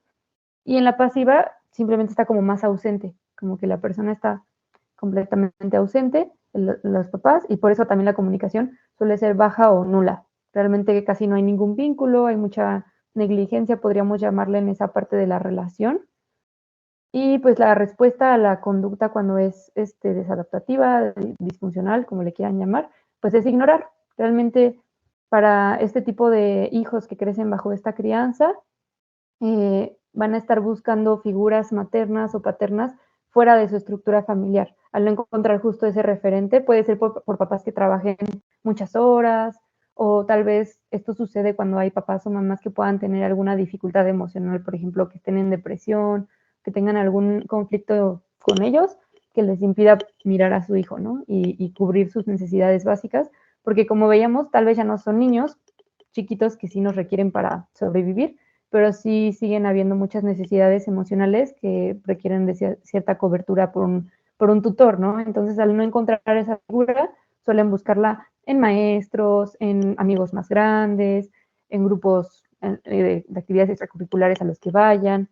y en la pasiva simplemente está como más ausente, como que la persona está completamente ausente, los papás, y por eso también la comunicación suele ser baja o nula. Realmente casi no hay ningún vínculo, hay mucha negligencia, podríamos llamarle en esa parte de la relación. Y pues la respuesta a la conducta cuando es desadaptativa, disfuncional, como le quieran llamar, pues es ignorar. Realmente para este tipo de hijos que crecen bajo esta crianza, van a estar buscando figuras maternas o paternas fuera de su estructura familiar. Al no encontrar justo ese referente, puede ser por papás que trabajen muchas horas, o tal vez esto sucede cuando hay papás o mamás que puedan tener alguna dificultad emocional, por ejemplo, que estén en depresión, que tengan algún conflicto con ellos que les impida mirar a su hijo, ¿no? Y cubrir sus necesidades básicas, porque como veíamos, tal vez ya no son niños chiquitos que sí nos requieren para sobrevivir, pero sí siguen habiendo muchas necesidades emocionales que requieren de cierta cobertura por un tutor, ¿no? Entonces, al no encontrar esa figura, suelen buscarla en maestros, en amigos más grandes, en grupos de actividades extracurriculares a los que vayan.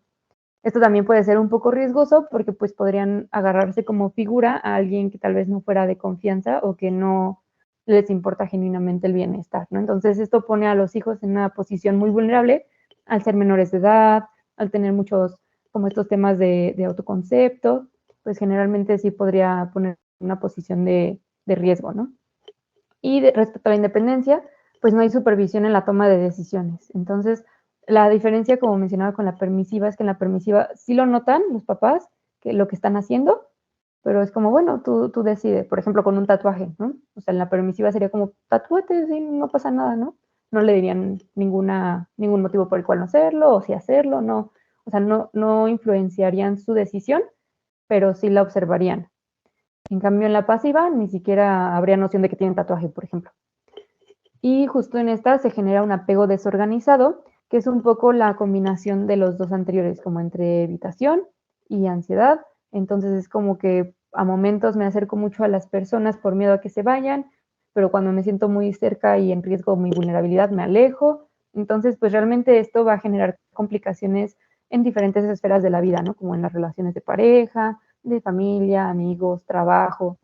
Esto también puede ser un poco riesgoso porque pues podrían agarrarse como figura a alguien que tal vez no fuera de confianza o que no les importa genuinamente el bienestar, ¿no? Entonces esto pone a los hijos en una posición muy vulnerable al ser menores de edad, al tener muchos como estos temas de autoconcepto, pues generalmente sí podría poner una posición de riesgo, ¿no? Y respecto a la independencia, pues no hay supervisión en la toma de decisiones. Entonces, la diferencia, como mencionaba con la permisiva, es que en la permisiva sí lo notan los papás, que lo que están haciendo, pero es como, bueno, tú decides, por ejemplo, con un tatuaje, ¿no? O sea, en la permisiva sería como, tatúate, sí, no pasa nada, ¿no? No le dirían ningún motivo por el cual no hacerlo, o si hacerlo, no. O sea, no influenciarían su decisión, pero sí la observarían. En cambio, en la pasiva ni siquiera habría noción de que tienen tatuaje, por ejemplo. Y justo en esta se genera un apego desorganizado, que es un poco la combinación de los dos anteriores, como entre evitación y ansiedad. Entonces es como que a momentos me acerco mucho a las personas por miedo a que se vayan, pero cuando me siento muy cerca y en riesgo mi vulnerabilidad me alejo. Entonces, pues realmente esto va a generar complicaciones en diferentes esferas de la vida, ¿no? Como en las relaciones de pareja, de familia, amigos, trabajo.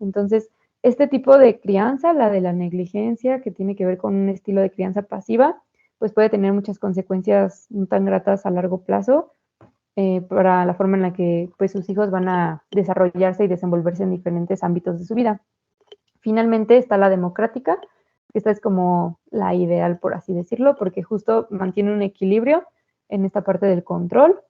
Entonces, este tipo de crianza, la de la negligencia, que tiene que ver con un estilo de crianza pasiva, pues puede tener muchas consecuencias no tan gratas a largo plazo para la forma en la que pues, sus hijos van a desarrollarse y desenvolverse en diferentes ámbitos de su vida. Finalmente está la democrática, esta es como la ideal, por así decirlo, porque justo mantiene un equilibrio en esta parte del control.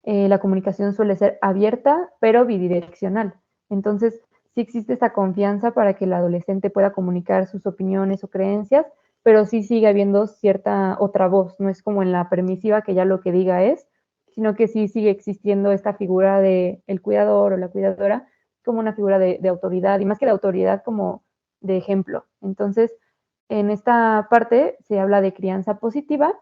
La comunicación suele ser abierta, pero bidireccional. Entonces, sí existe esta confianza para que el adolescente pueda comunicar sus opiniones o creencias, pero sí sigue habiendo cierta otra voz. No es como en la permisiva que ya lo que diga es, sino que sí sigue existiendo esta figura de el cuidador o la cuidadora como una figura de autoridad, y más que de autoridad, como de ejemplo. Entonces, en esta parte se habla de crianza positiva,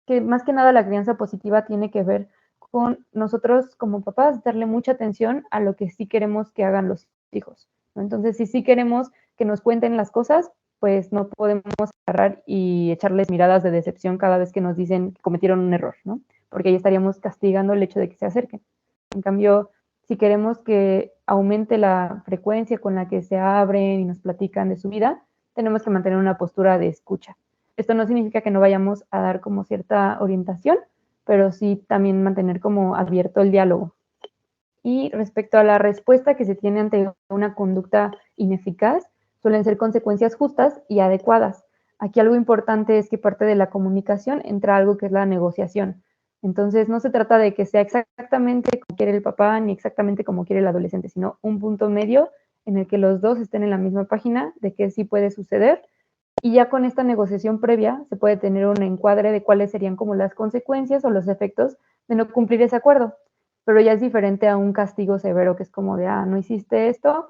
que más que nada la crianza positiva tiene que ver con nosotros como papás darle mucha atención a lo que sí queremos que hagan los hijos, ¿no? Entonces, si sí queremos que nos cuenten las cosas, pues no podemos agarrar y echarles miradas de decepción cada vez que nos dicen que cometieron un error, ¿no? Porque ahí estaríamos castigando el hecho de que se acerquen. En cambio, si queremos que aumente la frecuencia con la que se abren y nos platican de su vida, tenemos que mantener una postura de escucha. Esto no significa que no vayamos a dar como cierta orientación, pero sí también mantener como abierto el diálogo. Y respecto a la respuesta que se tiene ante una conducta ineficaz, suelen ser consecuencias justas y adecuadas. Aquí algo importante es que parte de la comunicación entra algo que es la negociación. Entonces, no se trata de que sea exactamente como quiere el papá ni exactamente como quiere el adolescente, sino un punto medio en el que los dos estén en la misma página de que sí puede suceder. Y ya con esta negociación previa se puede tener un encuadre de cuáles serían como las consecuencias o los efectos de no cumplir ese acuerdo. Pero ya es diferente a un castigo severo, que es como de, no hiciste esto,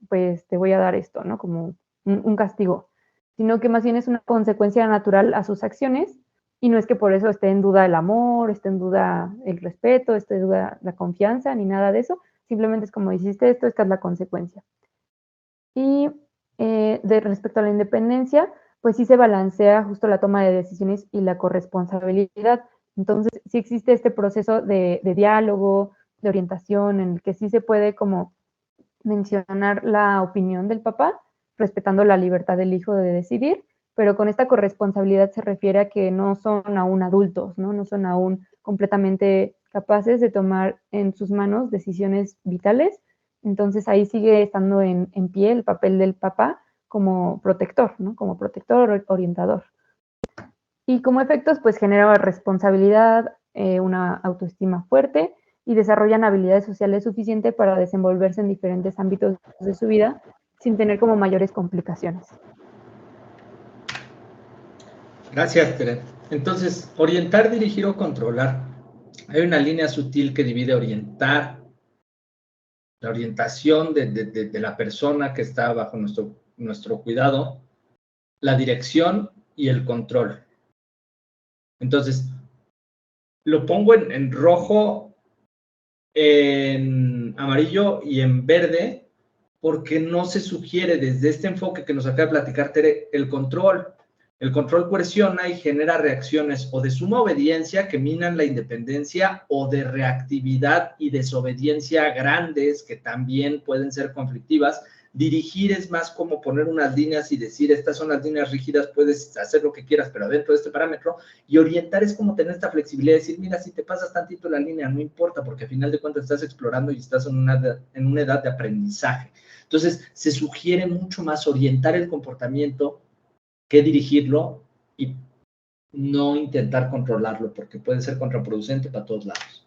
pues te voy a dar esto, ¿no? Como un castigo. Sino que más bien es una consecuencia natural a sus acciones y no es que por eso esté en duda el amor, esté en duda el respeto, esté en duda la confianza, ni nada de eso. Simplemente es como hiciste esto, esta es la consecuencia. Y de respecto a la independencia, pues sí se balancea justo la toma de decisiones y la corresponsabilidad. Entonces, sí existe este proceso de diálogo, de orientación, en el que sí se puede como mencionar la opinión del papá, respetando la libertad del hijo de decidir, pero con esta corresponsabilidad se refiere a que no son aún adultos, ¿no? No son aún completamente capaces de tomar en sus manos decisiones vitales. Entonces ahí sigue estando en pie el papel del papá como protector, ¿no? Como protector, orientador. Y como efectos, pues genera responsabilidad, una autoestima fuerte y desarrollan habilidades sociales suficientes para desenvolverse en diferentes ámbitos de su vida sin tener como mayores complicaciones. Gracias, Tere. Entonces, orientar, dirigir o controlar. Hay una línea sutil que divide orientar, la orientación de la persona que está bajo nuestro cuidado, la dirección y el control. Entonces, lo pongo en rojo, en amarillo y en verde, porque no se sugiere desde este enfoque que nos acaba de platicar Tere, el control. El control coerciona y genera reacciones o de suma obediencia que minan la independencia o de reactividad y desobediencia grandes que también pueden ser conflictivas. Dirigir es más como poner unas líneas y decir, estas son las líneas rígidas, puedes hacer lo que quieras, pero dentro de este parámetro. Y orientar es como tener esta flexibilidad de decir, mira, si te pasas tantito la línea, no importa, porque al final de cuentas estás explorando y estás en una edad de aprendizaje. Entonces, se sugiere mucho más orientar el comportamiento que dirigirlo y no intentar controlarlo, porque puede ser contraproducente para todos lados.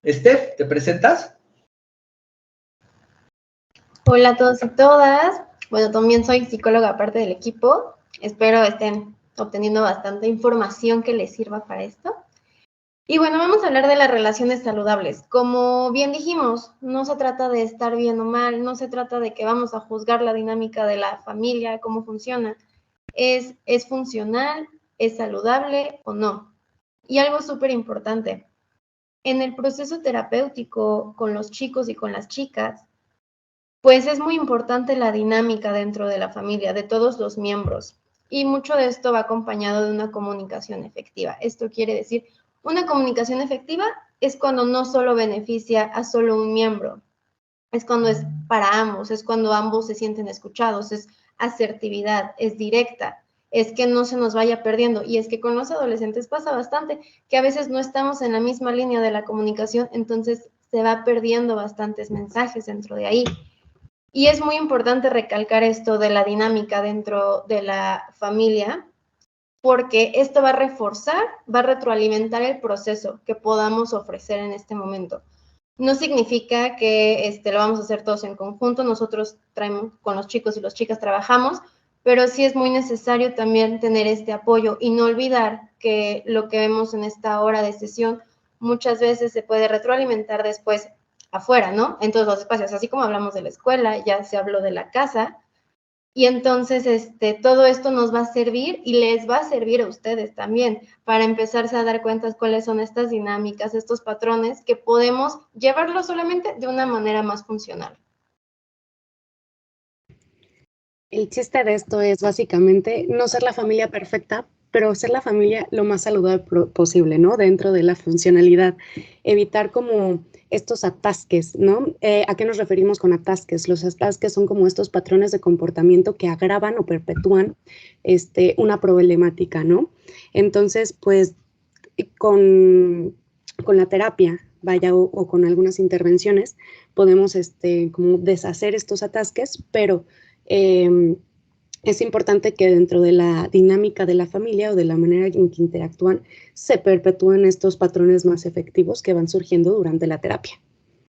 Steph, ¿te presentas? Hola a todos y todas. Bueno, también soy psicóloga parte del equipo. Espero estén obteniendo bastante información que les sirva para esto. Y bueno, vamos a hablar de las relaciones saludables. Como bien dijimos, no se trata de estar bien o mal, no se trata de que vamos a juzgar la dinámica de la familia, cómo funciona. ¿Es funcional? ¿Es saludable o no? Y algo súper importante, en el proceso terapéutico con los chicos y con las chicas, pues es muy importante la dinámica dentro de la familia, de todos los miembros. Y mucho de esto va acompañado de una comunicación efectiva. Esto quiere decir, una comunicación efectiva es cuando no solo beneficia a solo un miembro, es cuando es para ambos, es cuando ambos se sienten escuchados, es asertividad, es directa, es que no se nos vaya perdiendo. Y es que con los adolescentes pasa bastante, que a veces no estamos en la misma línea de la comunicación, entonces se va perdiendo bastantes mensajes dentro de ahí. Y es muy importante recalcar esto de la dinámica dentro de la familia, porque esto va a reforzar, va a retroalimentar el proceso que podamos ofrecer en este momento. No significa que lo vamos a hacer todos en conjunto, nosotros traemos con los chicos y las chicas trabajamos, pero sí es muy necesario también tener este apoyo y no olvidar que lo que vemos en esta hora de sesión muchas veces se puede retroalimentar después afuera, ¿no? En todos los espacios, así como hablamos de la escuela, ya se habló de la casa, y entonces todo esto nos va a servir y les va a servir a ustedes también para empezarse a dar cuenta cuáles son estas dinámicas, estos patrones que podemos llevarlo solamente de una manera más funcional. El chiste de esto es básicamente no ser la familia perfecta, pero ser la familia lo más saludable posible, ¿no? Dentro de la funcionalidad. Evitar como estos atasques, ¿no? ¿A qué nos referimos con atasques? Los atasques son como estos patrones de comportamiento que agravan o perpetúan una problemática, ¿no? Entonces, pues, con la terapia, vaya, o con algunas intervenciones, podemos como deshacer estos atasques, pero es importante que dentro de la dinámica de la familia o de la manera en que interactúan, se perpetúen estos patrones más efectivos que van surgiendo durante la terapia.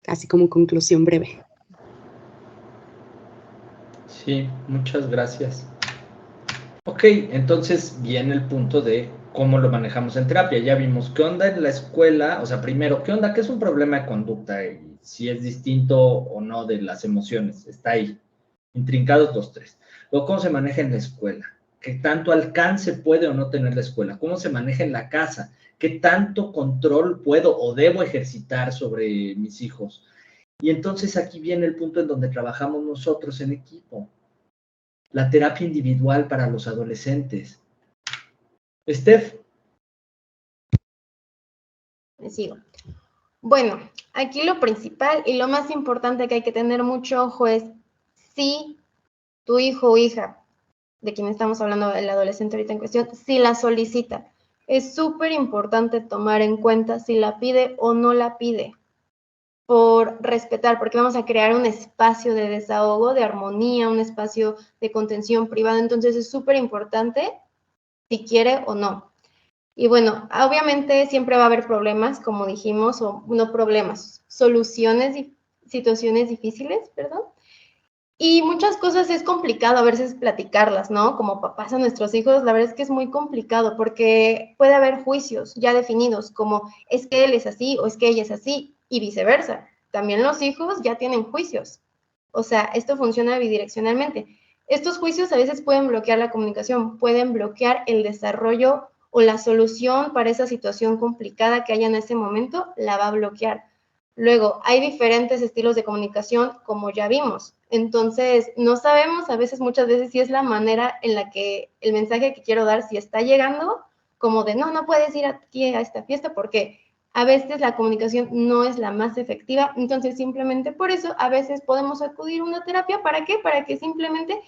Así como conclusión breve. Sí, muchas gracias. Ok, entonces viene el punto de cómo lo manejamos en terapia. Ya vimos qué onda en la escuela, o sea, primero, qué onda, qué es un problema de conducta y si es distinto o no de las emociones. Está ahí, intrincados los tres. Luego, cómo se maneja en la escuela, qué tanto alcance puede o no tener la escuela, cómo se maneja en la casa, qué tanto control puedo o debo ejercitar sobre mis hijos. Y entonces aquí viene el punto en donde trabajamos nosotros en equipo. La terapia individual para los adolescentes. Steph. Me sigo. Bueno, aquí lo principal y lo más importante que hay que tener mucho ojo es si tu hijo o hija, de quien estamos hablando, el adolescente ahorita en cuestión, si la solicita. Es súper importante tomar en cuenta si la pide o no la pide, por respetar, porque vamos a crear un espacio de desahogo, de armonía, un espacio de contención privada, entonces es súper importante si quiere o no. Y bueno, obviamente siempre va a haber problemas, como dijimos, o no problemas, soluciones y situaciones difíciles, perdón. Y muchas cosas es complicado a veces platicarlas, ¿no? Como papás a nuestros hijos, la verdad es que es muy complicado porque puede haber juicios ya definidos, como es que él es así o es que ella es así y viceversa. También los hijos ya tienen juicios. O sea, esto funciona bidireccionalmente. Estos juicios a veces pueden bloquear la comunicación, pueden bloquear el desarrollo o la solución para esa situación complicada que haya en ese momento, la va a bloquear. Luego, hay diferentes estilos de comunicación, como ya vimos. Entonces, no sabemos a veces, muchas veces, si es la manera en la que el mensaje que quiero dar, si está llegando, como de, no puedes ir aquí a esta fiesta, porque a veces la comunicación no es la más efectiva. Entonces, simplemente por eso, a veces podemos acudir a una terapia. ¿Para qué? Para que simplemente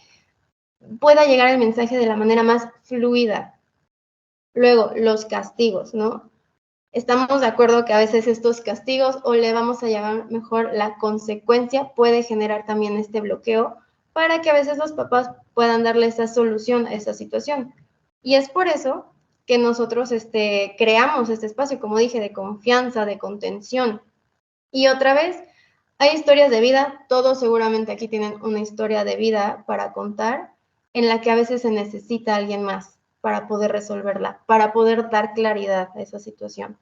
pueda llegar el mensaje de la manera más fluida. Luego, los castigos, ¿no? Estamos de acuerdo que a veces estos castigos, o le vamos a llamar mejor la consecuencia, puede generar también este bloqueo para que a veces los papás puedan darle esa solución a esa situación. Y es por eso que nosotros creamos este espacio, como dije, de confianza, de contención. Y otra vez, hay historias de vida, todos seguramente aquí tienen una historia de vida para contar, en la que a veces se necesita alguien más para poder resolverla, para poder dar claridad a esa situación.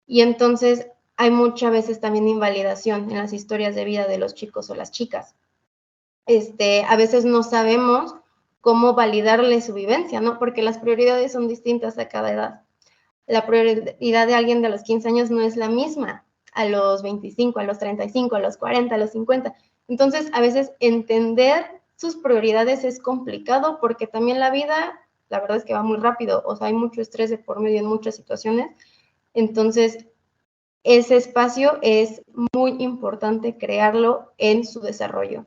Y entonces hay muchas veces también invalidación en las historias de vida de los chicos o las chicas. A veces no sabemos cómo validarle su vivencia, ¿no? Porque las prioridades son distintas a cada edad. La prioridad de alguien de los 15 años no es la misma a los 25, a los 35, a los 40, a los 50. Entonces, a veces entender sus prioridades es complicado porque también la vida, la verdad es que va muy rápido, o sea, hay mucho estrés de por medio en muchas situaciones. Entonces, ese espacio es muy importante crearlo en su desarrollo.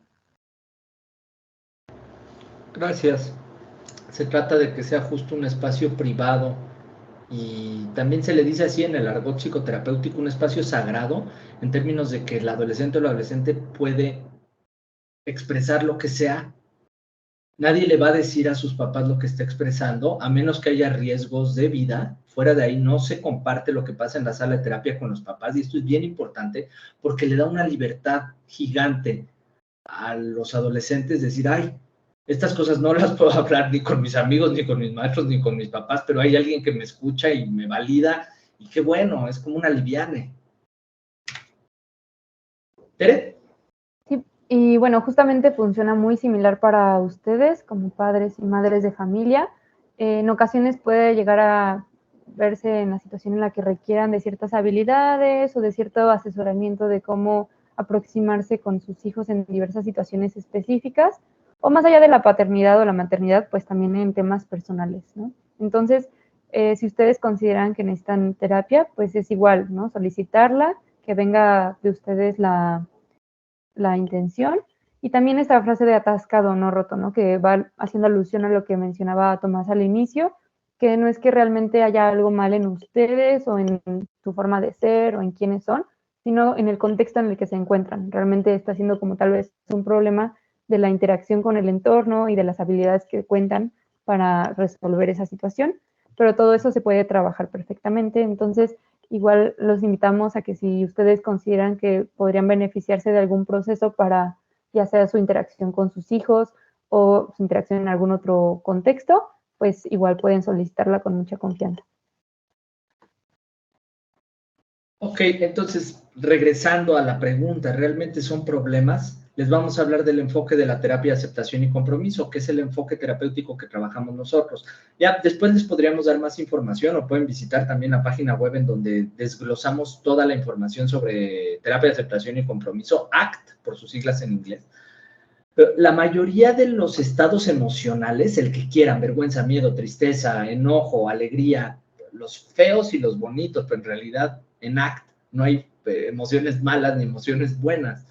Gracias. Se trata de que sea justo un espacio privado y también se le dice así en el argot psicoterapéutico, un espacio sagrado, en términos de que el adolescente o la adolescente puede expresar lo que sea. Nadie le va a decir a sus papás lo que está expresando, a menos que haya riesgos de vida. Fuera de ahí no se comparte lo que pasa en la sala de terapia con los papás, y esto es bien importante porque le da una libertad gigante a los adolescentes, decir, ay, estas cosas no las puedo hablar ni con mis amigos, ni con mis maestros, ni con mis papás, pero hay alguien que me escucha y me valida, y qué bueno, es como una liviane. ¿Tere? Sí, y bueno, justamente funciona muy similar para ustedes como padres y madres de familia. En ocasiones puede llegar a verse en la situación en la que requieran de ciertas habilidades o de cierto asesoramiento de cómo aproximarse con sus hijos en diversas situaciones específicas, o más allá de la paternidad o la maternidad, pues también en temas personales, ¿no? Entonces, si ustedes consideran que necesitan terapia, pues es igual, ¿no? Solicitarla, que venga de ustedes la intención. Y también esta frase de atascado, no roto, ¿no? Que va haciendo alusión a lo que mencionaba Tomás al inicio, que no es que realmente haya algo mal en ustedes o en su forma de ser o en quiénes son, sino en el contexto en el que se encuentran. Realmente está siendo como tal vez un problema de la interacción con el entorno y de las habilidades que cuentan para resolver esa situación, pero todo eso se puede trabajar perfectamente. Entonces, igual los invitamos a que si ustedes consideran que podrían beneficiarse de algún proceso para ya sea su interacción con sus hijos o su interacción en algún otro contexto, pues igual pueden solicitarla con mucha confianza. Ok, entonces, regresando a la pregunta, ¿realmente son problemas? Les vamos a hablar del enfoque de la terapia de aceptación y compromiso, que es el enfoque terapéutico que trabajamos nosotros. Ya después les podríamos dar más información o pueden visitar también la página web en donde desglosamos toda la información sobre terapia de aceptación y compromiso, ACT, por sus siglas en inglés. Pero la mayoría de los estados emocionales, el que quieran, vergüenza, miedo, tristeza, enojo, alegría, los feos y los bonitos, pero en realidad en ACT no hay emociones malas ni emociones buenas.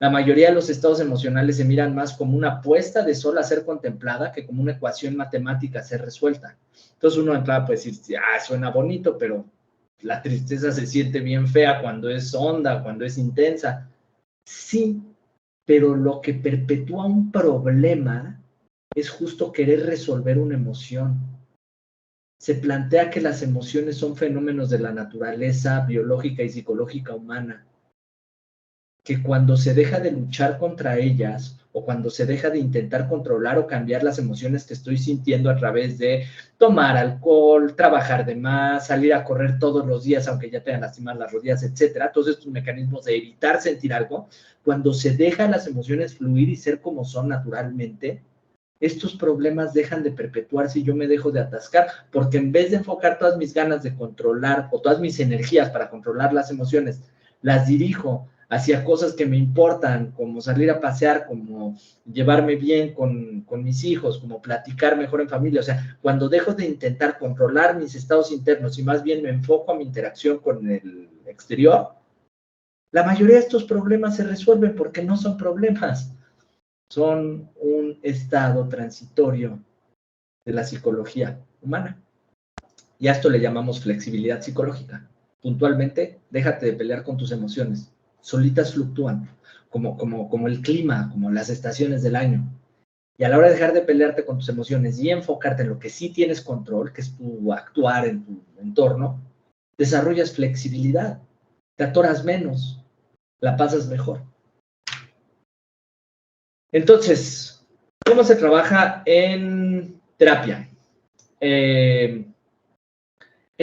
La mayoría de los estados emocionales se miran más como una puesta de sol a ser contemplada que como una ecuación matemática a ser resuelta. Entonces uno de entrada puede decir, suena bonito, pero la tristeza se siente bien fea cuando es honda, cuando es intensa. Sí, pero lo que perpetúa un problema es justo querer resolver una emoción. Se plantea que las emociones son fenómenos de la naturaleza biológica y psicológica humana, que cuando se deja de luchar contra ellas o cuando se deja de intentar controlar o cambiar las emociones que estoy sintiendo a través de tomar alcohol, trabajar de más, salir a correr todos los días aunque ya tengan lastimadas las rodillas, etcétera, todos estos mecanismos de evitar sentir algo, cuando se dejan las emociones fluir y ser como son naturalmente, estos problemas dejan de perpetuarse y yo me dejo de atascar, porque en vez de enfocar todas mis ganas de controlar o todas mis energías para controlar las emociones, las dirijo hacia cosas que me importan, como salir a pasear, como llevarme bien con mis hijos, como platicar mejor en familia. O sea, cuando dejo de intentar controlar mis estados internos y más bien me enfoco a mi interacción con el exterior, la mayoría de estos problemas se resuelven porque no son problemas. Son un estado transitorio de la psicología humana. Y a esto le llamamos flexibilidad psicológica. Puntualmente, déjate de pelear con tus emociones. Solitas fluctúan, como el clima, como las estaciones del año. Y a la hora de dejar de pelearte con tus emociones y enfocarte en lo que sí tienes control, que es tu actuar en tu entorno, desarrollas flexibilidad, te atoras menos, la pasas mejor. Entonces, ¿cómo se trabaja en terapia? El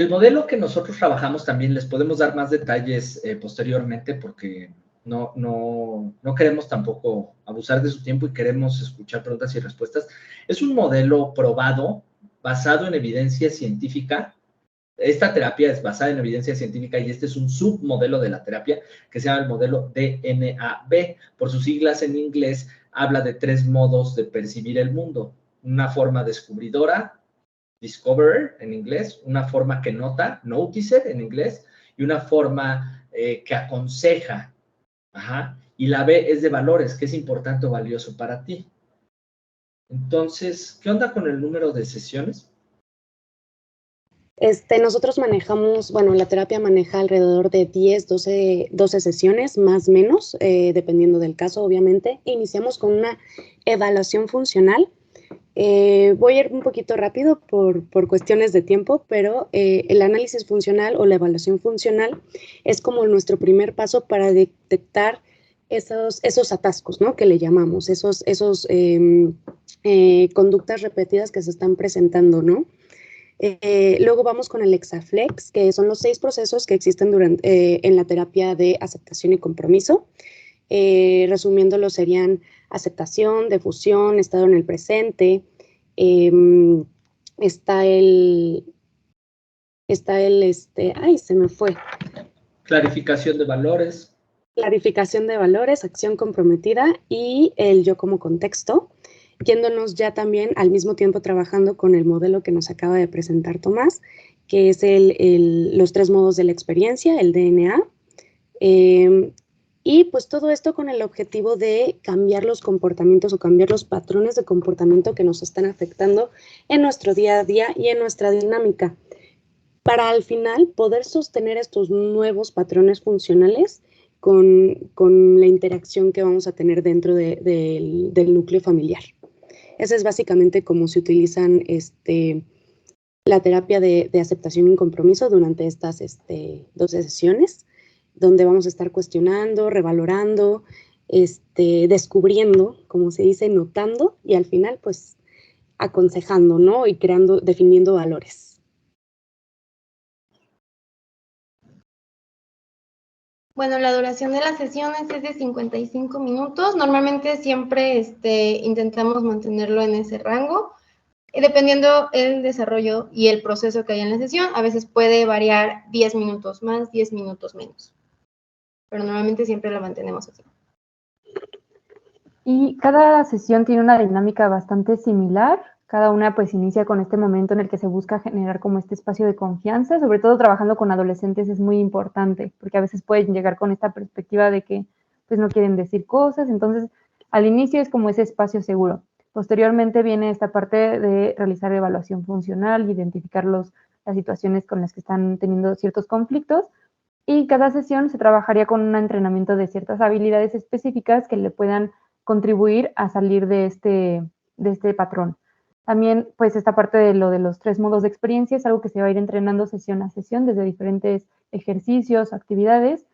modelo que nosotros trabajamos también, les podemos dar más detalles posteriormente porque no queremos tampoco abusar de su tiempo y queremos escuchar preguntas y respuestas. Es un modelo probado, basado en evidencia científica. Esta terapia es basada en evidencia científica y este es un submodelo de la terapia que se llama el modelo DNAB. Por sus siglas en inglés, habla de 3 modos de percibir el mundo. Una forma descubridora, discoverer en inglés, una forma que nota, noticer en inglés, y una forma que aconseja. Y la B es de valores, que es importante o valioso para ti. Entonces, ¿qué onda con el número de sesiones? Nosotros manejamos, bueno, la terapia maneja alrededor de 10, 12 sesiones, más o menos, dependiendo del caso, obviamente. Iniciamos con una evaluación funcional. Voy a ir un poquito rápido por cuestiones de tiempo, pero el análisis funcional o la evaluación funcional es como nuestro primer paso para detectar esos atascos, ¿no? Que le llamamos, esos conductas repetidas que se están presentando, ¿no? Luego vamos con el Exaflex, que son los 6 procesos que existen en la terapia de aceptación y compromiso. Resumiéndolo, serían aceptación, defusión, estado en el presente, se me fue. Clarificación de valores. Clarificación de valores, acción comprometida y el yo como contexto. Yéndonos ya también al mismo tiempo trabajando con el modelo que nos acaba de presentar Tomás, que es los 3 modos de la experiencia, el DNA. Y pues todo esto con el objetivo de cambiar los comportamientos o cambiar los patrones de comportamiento que nos están afectando en nuestro día a día y en nuestra dinámica. para al final poder sostener estos nuevos patrones funcionales con la interacción que vamos a tener dentro del núcleo familiar. Esa es básicamente cómo se utilizan la terapia de aceptación y compromiso durante estas 12 sesiones, donde vamos a estar cuestionando, revalorando, descubriendo, como se dice, notando y al final, pues, aconsejando, ¿no? Y definiendo valores. Bueno, la duración de las sesiones es de 55 minutos. Normalmente siempre intentamos mantenerlo en ese rango. Dependiendo el desarrollo y el proceso que haya en la sesión, a veces puede variar 10 minutos más, 10 minutos menos. Pero normalmente siempre lo mantenemos así. Y cada sesión tiene una dinámica bastante similar. Cada una pues inicia con este momento en el que se busca generar como este espacio de confianza, sobre todo trabajando con adolescentes es muy importante, porque a veces pueden llegar con esta perspectiva de que pues no quieren decir cosas, entonces al inicio es como ese espacio seguro. Posteriormente viene esta parte de realizar evaluación funcional, identificar las situaciones con las que están teniendo ciertos conflictos, y cada sesión se trabajaría con un entrenamiento de ciertas habilidades específicas que le puedan contribuir a salir de este patrón. También, pues, esta parte de lo de los 3 modos de experiencia es algo que se va a ir entrenando sesión a sesión desde diferentes ejercicios, actividades,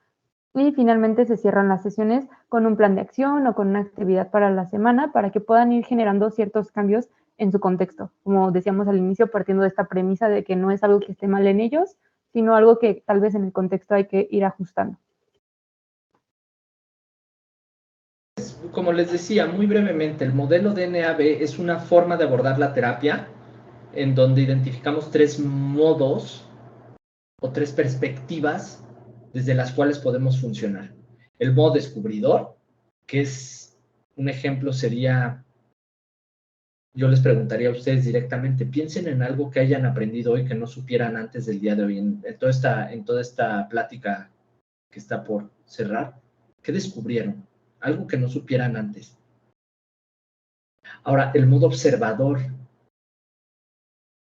y finalmente se cierran las sesiones con un plan de acción o con una actividad para la semana para que puedan ir generando ciertos cambios en su contexto. Como decíamos al inicio, partiendo de esta premisa de que no es algo que esté mal en ellos, sino algo que tal vez en el contexto hay que ir ajustando. Como les decía, muy brevemente, el modelo de NAB es una forma de abordar la terapia en donde identificamos 3 modos o 3 perspectivas desde las cuales podemos funcionar. El modo descubridor, que es un ejemplo sería, yo les preguntaría a ustedes directamente, piensen en algo que hayan aprendido hoy que no supieran antes del día de hoy, en toda esta plática que está por cerrar. ¿Qué descubrieron? Algo que no supieran antes. Ahora, el modo observador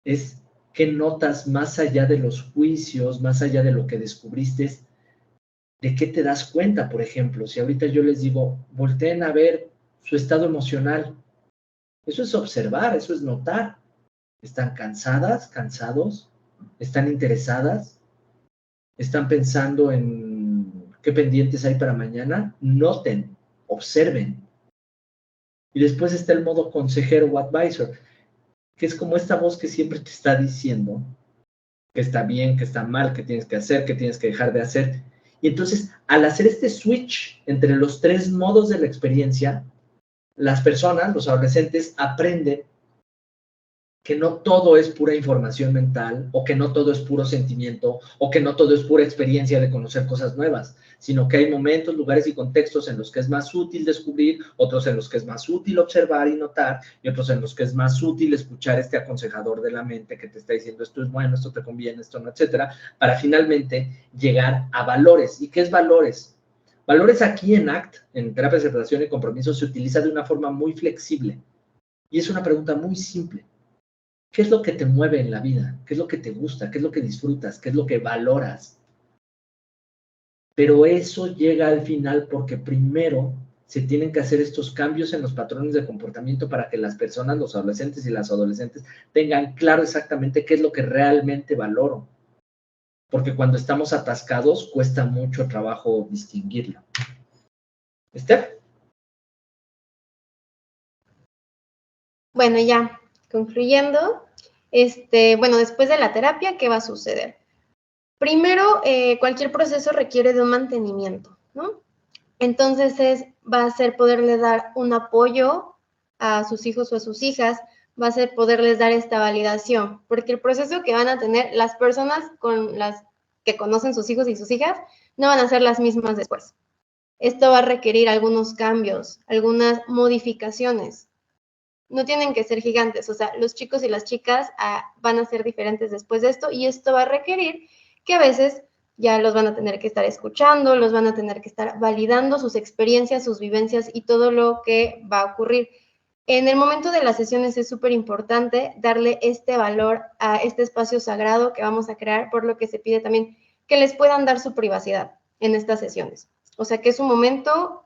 es qué notas más allá de los juicios, más allá de lo que descubriste, de qué te das cuenta, por ejemplo. Si ahorita yo les digo, volteen a ver su estado emocional, eso es observar, eso es notar. ¿Están cansadas, cansados? ¿Están interesadas? ¿Están pensando en qué pendientes hay para mañana? Noten, observen. Y después está el modo consejero o advisor, que es como esta voz que siempre te está diciendo que está bien, que está mal, que tienes que hacer, que tienes que dejar de hacer. Y entonces, al hacer este switch entre los 3 modos de la experiencia, las personas, los adolescentes, aprenden que no todo es pura información mental, o que no todo es puro sentimiento, o que no todo es pura experiencia de conocer cosas nuevas, sino que hay momentos, lugares y contextos en los que es más útil descubrir, otros en los que es más útil observar y notar, y otros en los que es más útil escuchar este aconsejador de la mente que te está diciendo esto es bueno, esto te conviene, esto no, etcétera, para finalmente llegar a valores. ¿Y qué es valores? Valores aquí en ACT, en terapia de aceptación y compromiso, se utiliza de una forma muy flexible. Y es una pregunta muy simple. ¿Qué es lo que te mueve en la vida? ¿Qué es lo que te gusta? ¿Qué es lo que disfrutas? ¿Qué es lo que valoras? Pero eso llega al final porque primero se tienen que hacer estos cambios en los patrones de comportamiento para que las personas, los adolescentes y las adolescentes, tengan claro exactamente qué es lo que realmente valoro. Porque cuando estamos atascados cuesta mucho trabajo distinguirlo. ¿Esther? Bueno, ya concluyendo, bueno, después de la terapia, ¿qué va a suceder? Primero, cualquier proceso requiere de un mantenimiento, ¿no? Entonces va a ser poderle dar un apoyo a sus hijos o a sus hijas, va a ser poderles dar esta validación, porque el proceso que van a tener las personas con las que conocen sus hijos y sus hijas no van a ser las mismas después. Esto va a requerir algunos cambios, algunas modificaciones. No tienen que ser gigantes, o sea, los chicos y las chicas van a ser diferentes después de esto, y esto va a requerir que a veces ya los van a tener que estar escuchando, los van a tener que estar validando sus experiencias, sus vivencias y todo lo que va a ocurrir. En el momento de las sesiones es súper importante darle este valor a este espacio sagrado que vamos a crear, por lo que se pide también que les puedan dar su privacidad en estas sesiones. O sea, que es un momento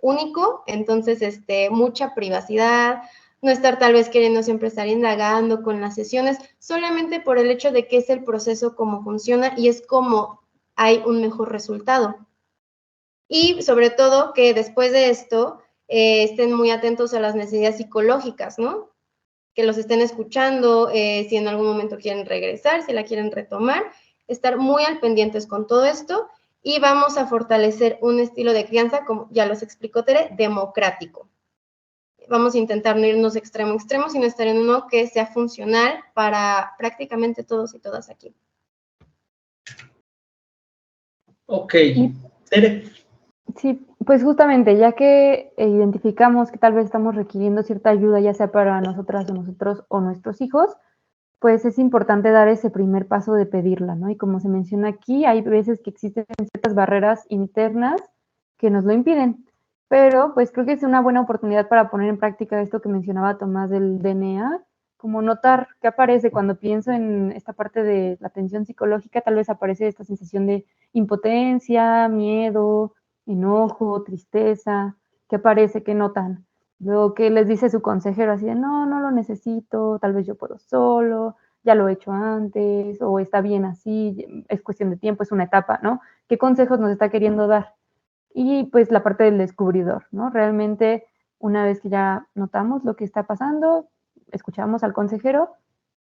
único, entonces mucha privacidad, no estar tal vez queriendo siempre estar indagando con las sesiones, solamente por el hecho de que es el proceso como funciona y es como hay un mejor resultado. Y sobre todo que después de esto estén muy atentos a las necesidades psicológicas, ¿no? Que los estén escuchando, si en algún momento quieren regresar, si la quieren retomar, estar muy al pendientes con todo esto y vamos a fortalecer un estilo de crianza, como ya los explicó Tere, democrático. Vamos a intentar no irnos extremo a extremo, sino estar en uno que sea funcional para prácticamente todos y todas aquí. Ok, Tere. Sí, pues justamente, ya que identificamos que tal vez estamos requiriendo cierta ayuda, ya sea para nosotras o nosotros o nuestros hijos, pues es importante dar ese primer paso de pedirla, ¿no? Y como se menciona aquí, hay veces que existen ciertas barreras internas que nos lo impiden, pero pues creo que es una buena oportunidad para poner en práctica esto que mencionaba Tomás del DNA, como notar qué aparece cuando pienso en esta parte de la atención psicológica, tal vez aparece esta sensación de impotencia, miedo, enojo, tristeza, qué aparece, qué notan. Luego, ¿qué les dice su consejero? Así de, no, no lo necesito, tal vez yo puedo solo, ya lo he hecho antes, o está bien así, es cuestión de tiempo, es una etapa, ¿no? ¿Qué consejos nos está queriendo dar? Y pues la parte del descubridor, ¿no? Realmente, una vez que ya notamos lo que está pasando, escuchamos al consejero,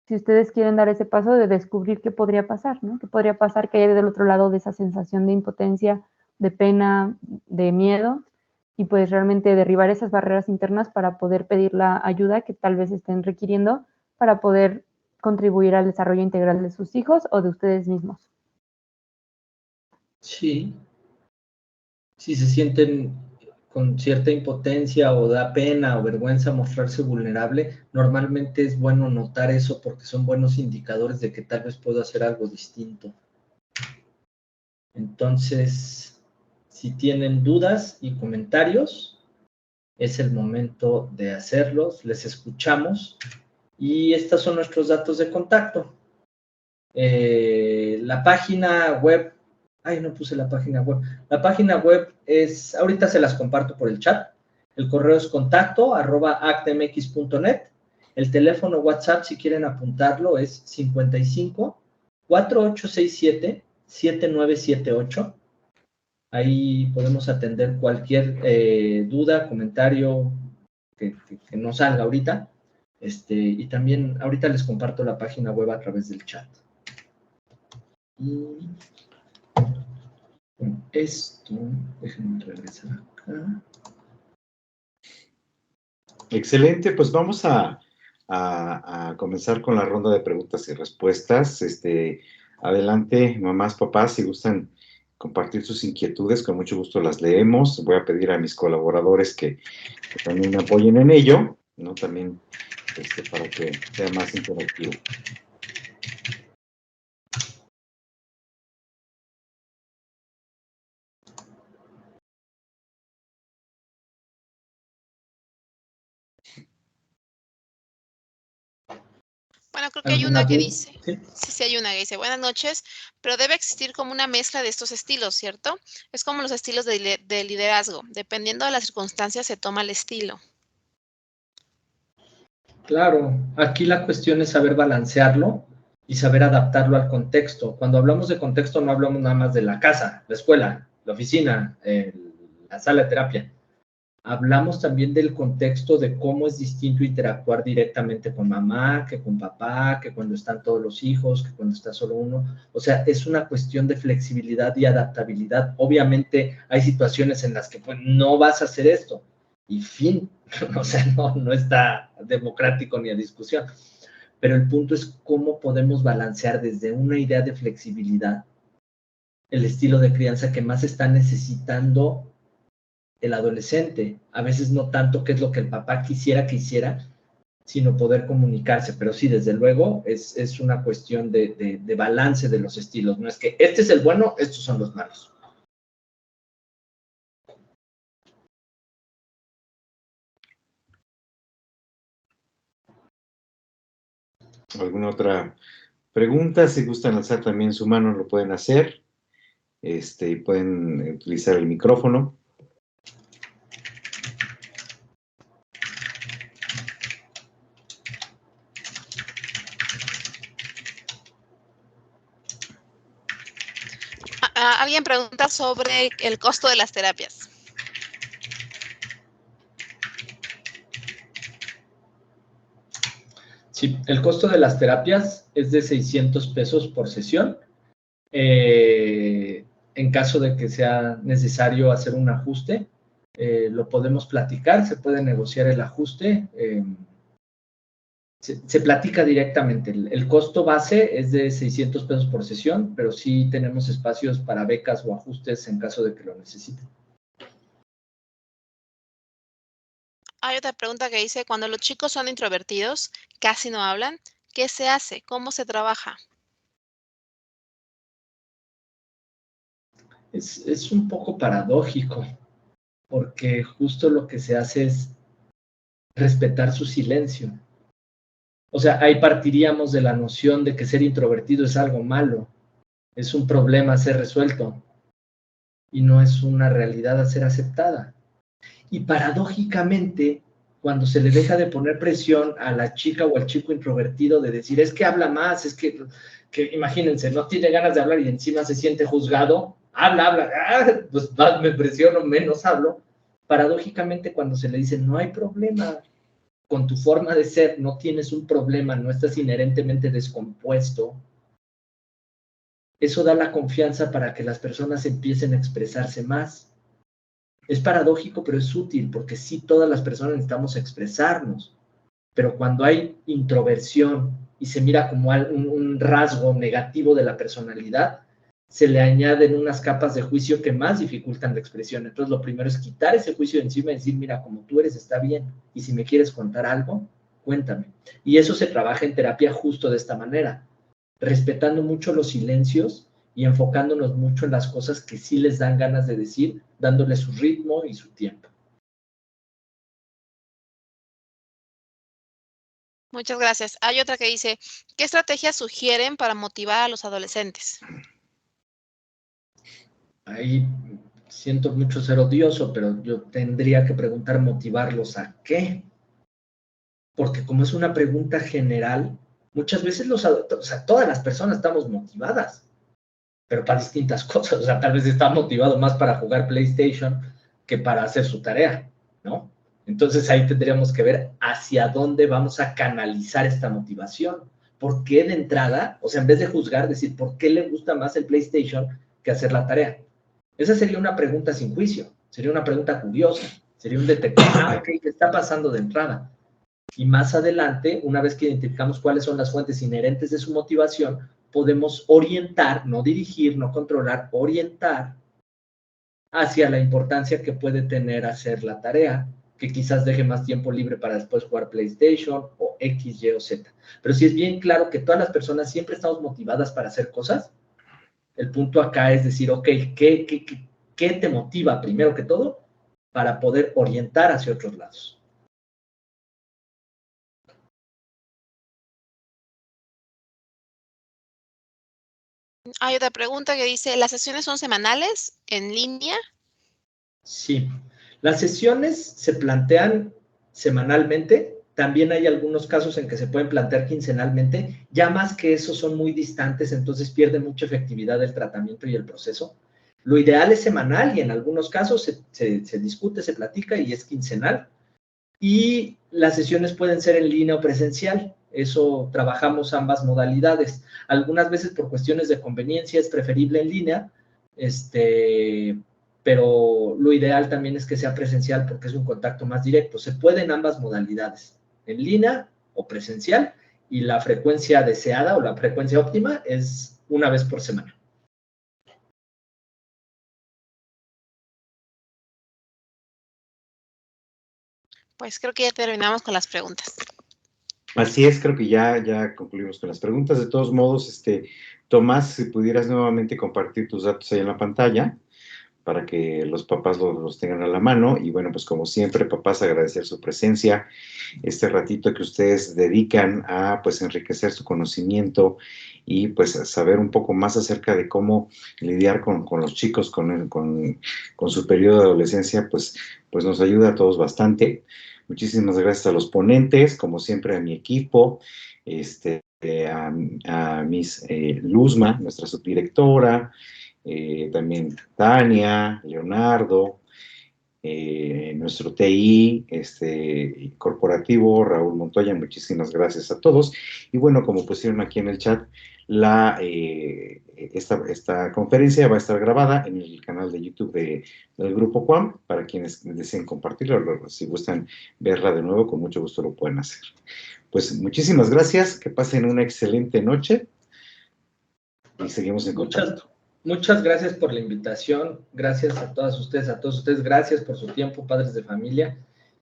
si ustedes quieren dar ese paso de descubrir qué podría pasar, ¿no? ¿Qué podría pasar que hay del otro lado de esa sensación de impotencia, de pena, de miedo? Y pues realmente derribar esas barreras internas para poder pedir la ayuda que tal vez estén requiriendo para poder contribuir al desarrollo integral de sus hijos o de ustedes mismos. Sí, si se sienten con cierta impotencia o da pena o vergüenza mostrarse vulnerable, normalmente es bueno notar eso porque son buenos indicadores de que tal vez puedo hacer algo distinto. Entonces, si tienen dudas y comentarios, es el momento de hacerlos, les escuchamos y estos son nuestros datos de contacto. La página web, no puse la página web. La página web es, ahorita se las comparto por el chat. El correo es contacto@actmx.net. El teléfono WhatsApp, si quieren apuntarlo, es 55 4867 7978. Ahí podemos atender cualquier duda, comentario que nos salga ahorita. Y también ahorita les comparto la página web a través del chat. Y con esto, déjenme regresar acá. Excelente, pues vamos a comenzar con la ronda de preguntas y respuestas. Adelante, mamás, papás, si gustan compartir sus inquietudes, con mucho gusto las leemos. Voy a pedir a mis colaboradores que también me apoyen en ello, ¿no? También para que sea más interactivo. Bueno, creo que hay una que dice, ¿Sí? sí, hay una que dice, buenas noches, pero debe existir como una mezcla de estos estilos, ¿cierto? Es como los estilos de liderazgo, dependiendo de las circunstancias se toma el estilo. Claro, aquí la cuestión es saber balancearlo y saber adaptarlo al contexto. Cuando hablamos de contexto no hablamos nada más de la casa, la escuela, la oficina, la sala de terapia. Hablamos también del contexto de cómo es distinto interactuar directamente con mamá, que con papá, que cuando están todos los hijos, que cuando está solo uno. O sea, es una cuestión de flexibilidad y adaptabilidad. Obviamente hay situaciones en las que pues, no vas a hacer esto. Y fin, o sea, no está democrático ni a discusión. Pero el punto es cómo podemos balancear desde una idea de flexibilidad el estilo de crianza que más está necesitando el adolescente, a veces no tanto qué es lo que el papá quisiera que hiciera, sino poder comunicarse, pero sí, desde luego, es una cuestión de balance de los estilos, no es que este es el bueno, estos son los malos. ¿Alguna otra pregunta? Si gustan alzar también su mano, lo pueden hacer. Pueden utilizar el micrófono. Alguien pregunta sobre el costo de las terapias. Sí, el costo de las terapias es de 600 pesos por sesión. En caso de que sea necesario hacer un ajuste, lo podemos platicar, se puede negociar el ajuste. Se platica directamente. El costo base es de 600 pesos por sesión, pero sí tenemos espacios para becas o ajustes en caso de que lo necesiten. Hay otra pregunta que dice, cuando los chicos son introvertidos, casi no hablan, ¿qué se hace? ¿Cómo se trabaja? Es un poco paradójico, porque justo lo que se hace es respetar su silencio. O sea, ahí partiríamos de la noción de que ser introvertido es algo malo, es un problema a ser resuelto y no es una realidad a ser aceptada. Y paradójicamente, cuando se le deja de poner presión a la chica o al chico introvertido de decir, es que habla más, es que imagínense, no tiene ganas de hablar y encima se siente juzgado, habla, pues más me presiono, menos hablo. Paradójicamente, cuando se le dice, no hay problema con tu forma de ser, no tienes un problema, no estás inherentemente descompuesto, eso da la confianza para que las personas empiecen a expresarse más. Es paradójico, pero es útil, porque sí, todas las personas necesitamos expresarnos, pero cuando hay introversión y se mira como un rasgo negativo de la personalidad, se le añaden unas capas de juicio que más dificultan la expresión. Entonces, lo primero es quitar ese juicio de encima y decir, mira, como tú eres, está bien, y si me quieres contar algo, cuéntame. Y eso se trabaja en terapia justo de esta manera, respetando mucho los silencios y enfocándonos mucho en las cosas que sí les dan ganas de decir, dándole su ritmo y su tiempo. Muchas gracias. Hay otra que dice, ¿qué estrategias sugieren para motivar a los adolescentes? Ahí siento mucho ser odioso, pero yo tendría que preguntar, ¿motivarlos a qué? Porque como es una pregunta general, muchas veces todas las personas estamos motivadas, pero para distintas cosas. O sea, tal vez está motivado más para jugar PlayStation que para hacer su tarea, ¿no? Entonces ahí tendríamos que ver hacia dónde vamos a canalizar esta motivación. ¿Por qué de entrada? O sea, en vez de juzgar, decir, ¿por qué le gusta más el PlayStation que hacer la tarea? Esa sería una pregunta sin juicio, sería una pregunta curiosa, sería un detector. ¿Qué está pasando de entrada? Y más adelante, una vez que identificamos cuáles son las fuentes inherentes de su motivación, podemos orientar, no dirigir, no controlar, orientar hacia la importancia que puede tener hacer la tarea, que quizás deje más tiempo libre para después jugar PlayStation o X, Y o Z. Pero sí es bien claro que todas las personas siempre estamos motivadas para hacer cosas. El punto acá es decir, ok, ¿qué te motiva primero que todo para poder orientar hacia otros lados? Hay otra pregunta que dice, ¿las sesiones son semanales, en línea? Sí, las sesiones se plantean semanalmente, también hay algunos casos en que se pueden plantear quincenalmente, ya más que eso son muy distantes, entonces pierde mucha efectividad el tratamiento y el proceso. Lo ideal es semanal y en algunos casos se discute, se platica y es quincenal. Y las sesiones pueden ser en línea o presencial, eso trabajamos ambas modalidades. Algunas veces por cuestiones de conveniencia es preferible en línea, pero lo ideal también es que sea presencial porque es un contacto más directo. Se puede en ambas modalidades, en línea o presencial, y la frecuencia deseada o la frecuencia óptima es una vez por semana. Pues creo que ya terminamos con las preguntas. Así es, creo que ya concluimos con las preguntas. De todos modos, Tomás, si pudieras nuevamente compartir tus datos ahí en la pantalla para que los papás los tengan a la mano. Y bueno, pues como siempre, papás, agradecer su presencia, este ratito que ustedes dedican a pues enriquecer su conocimiento y pues saber un poco más acerca de cómo lidiar con los chicos con su periodo de adolescencia, pues nos ayuda a todos bastante. Muchísimas gracias a los ponentes, como siempre a mi equipo, a Miss Luzma, nuestra subdirectora, también Tania, Leonardo, nuestro TI corporativo, Raúl Montoya, muchísimas gracias a todos. Y bueno, como pusieron aquí en el chat, esta conferencia va a estar grabada en el canal de YouTube del Grupo QAM, para quienes deseen compartirlo, si gustan verla de nuevo, con mucho gusto lo pueden hacer. Pues muchísimas gracias, que pasen una excelente noche y seguimos en contacto. Muchas gracias por la invitación, gracias a todos ustedes, gracias por su tiempo, padres de familia,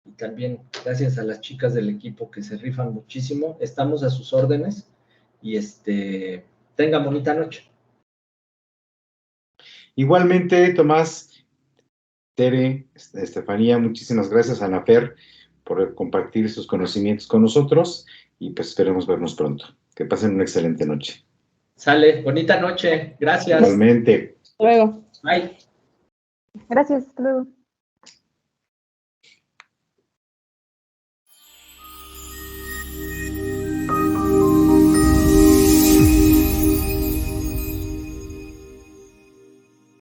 y también gracias a las chicas del equipo que se rifan muchísimo. Estamos a sus órdenes y tengan bonita noche. Igualmente, Tomás, Tere, Estefanía, muchísimas gracias a Ana Fer por compartir sus conocimientos con nosotros y pues esperemos vernos pronto. Que pasen una excelente noche. Sale, bonita noche, gracias. Igualmente. Hasta luego. Bye. Gracias, hasta luego.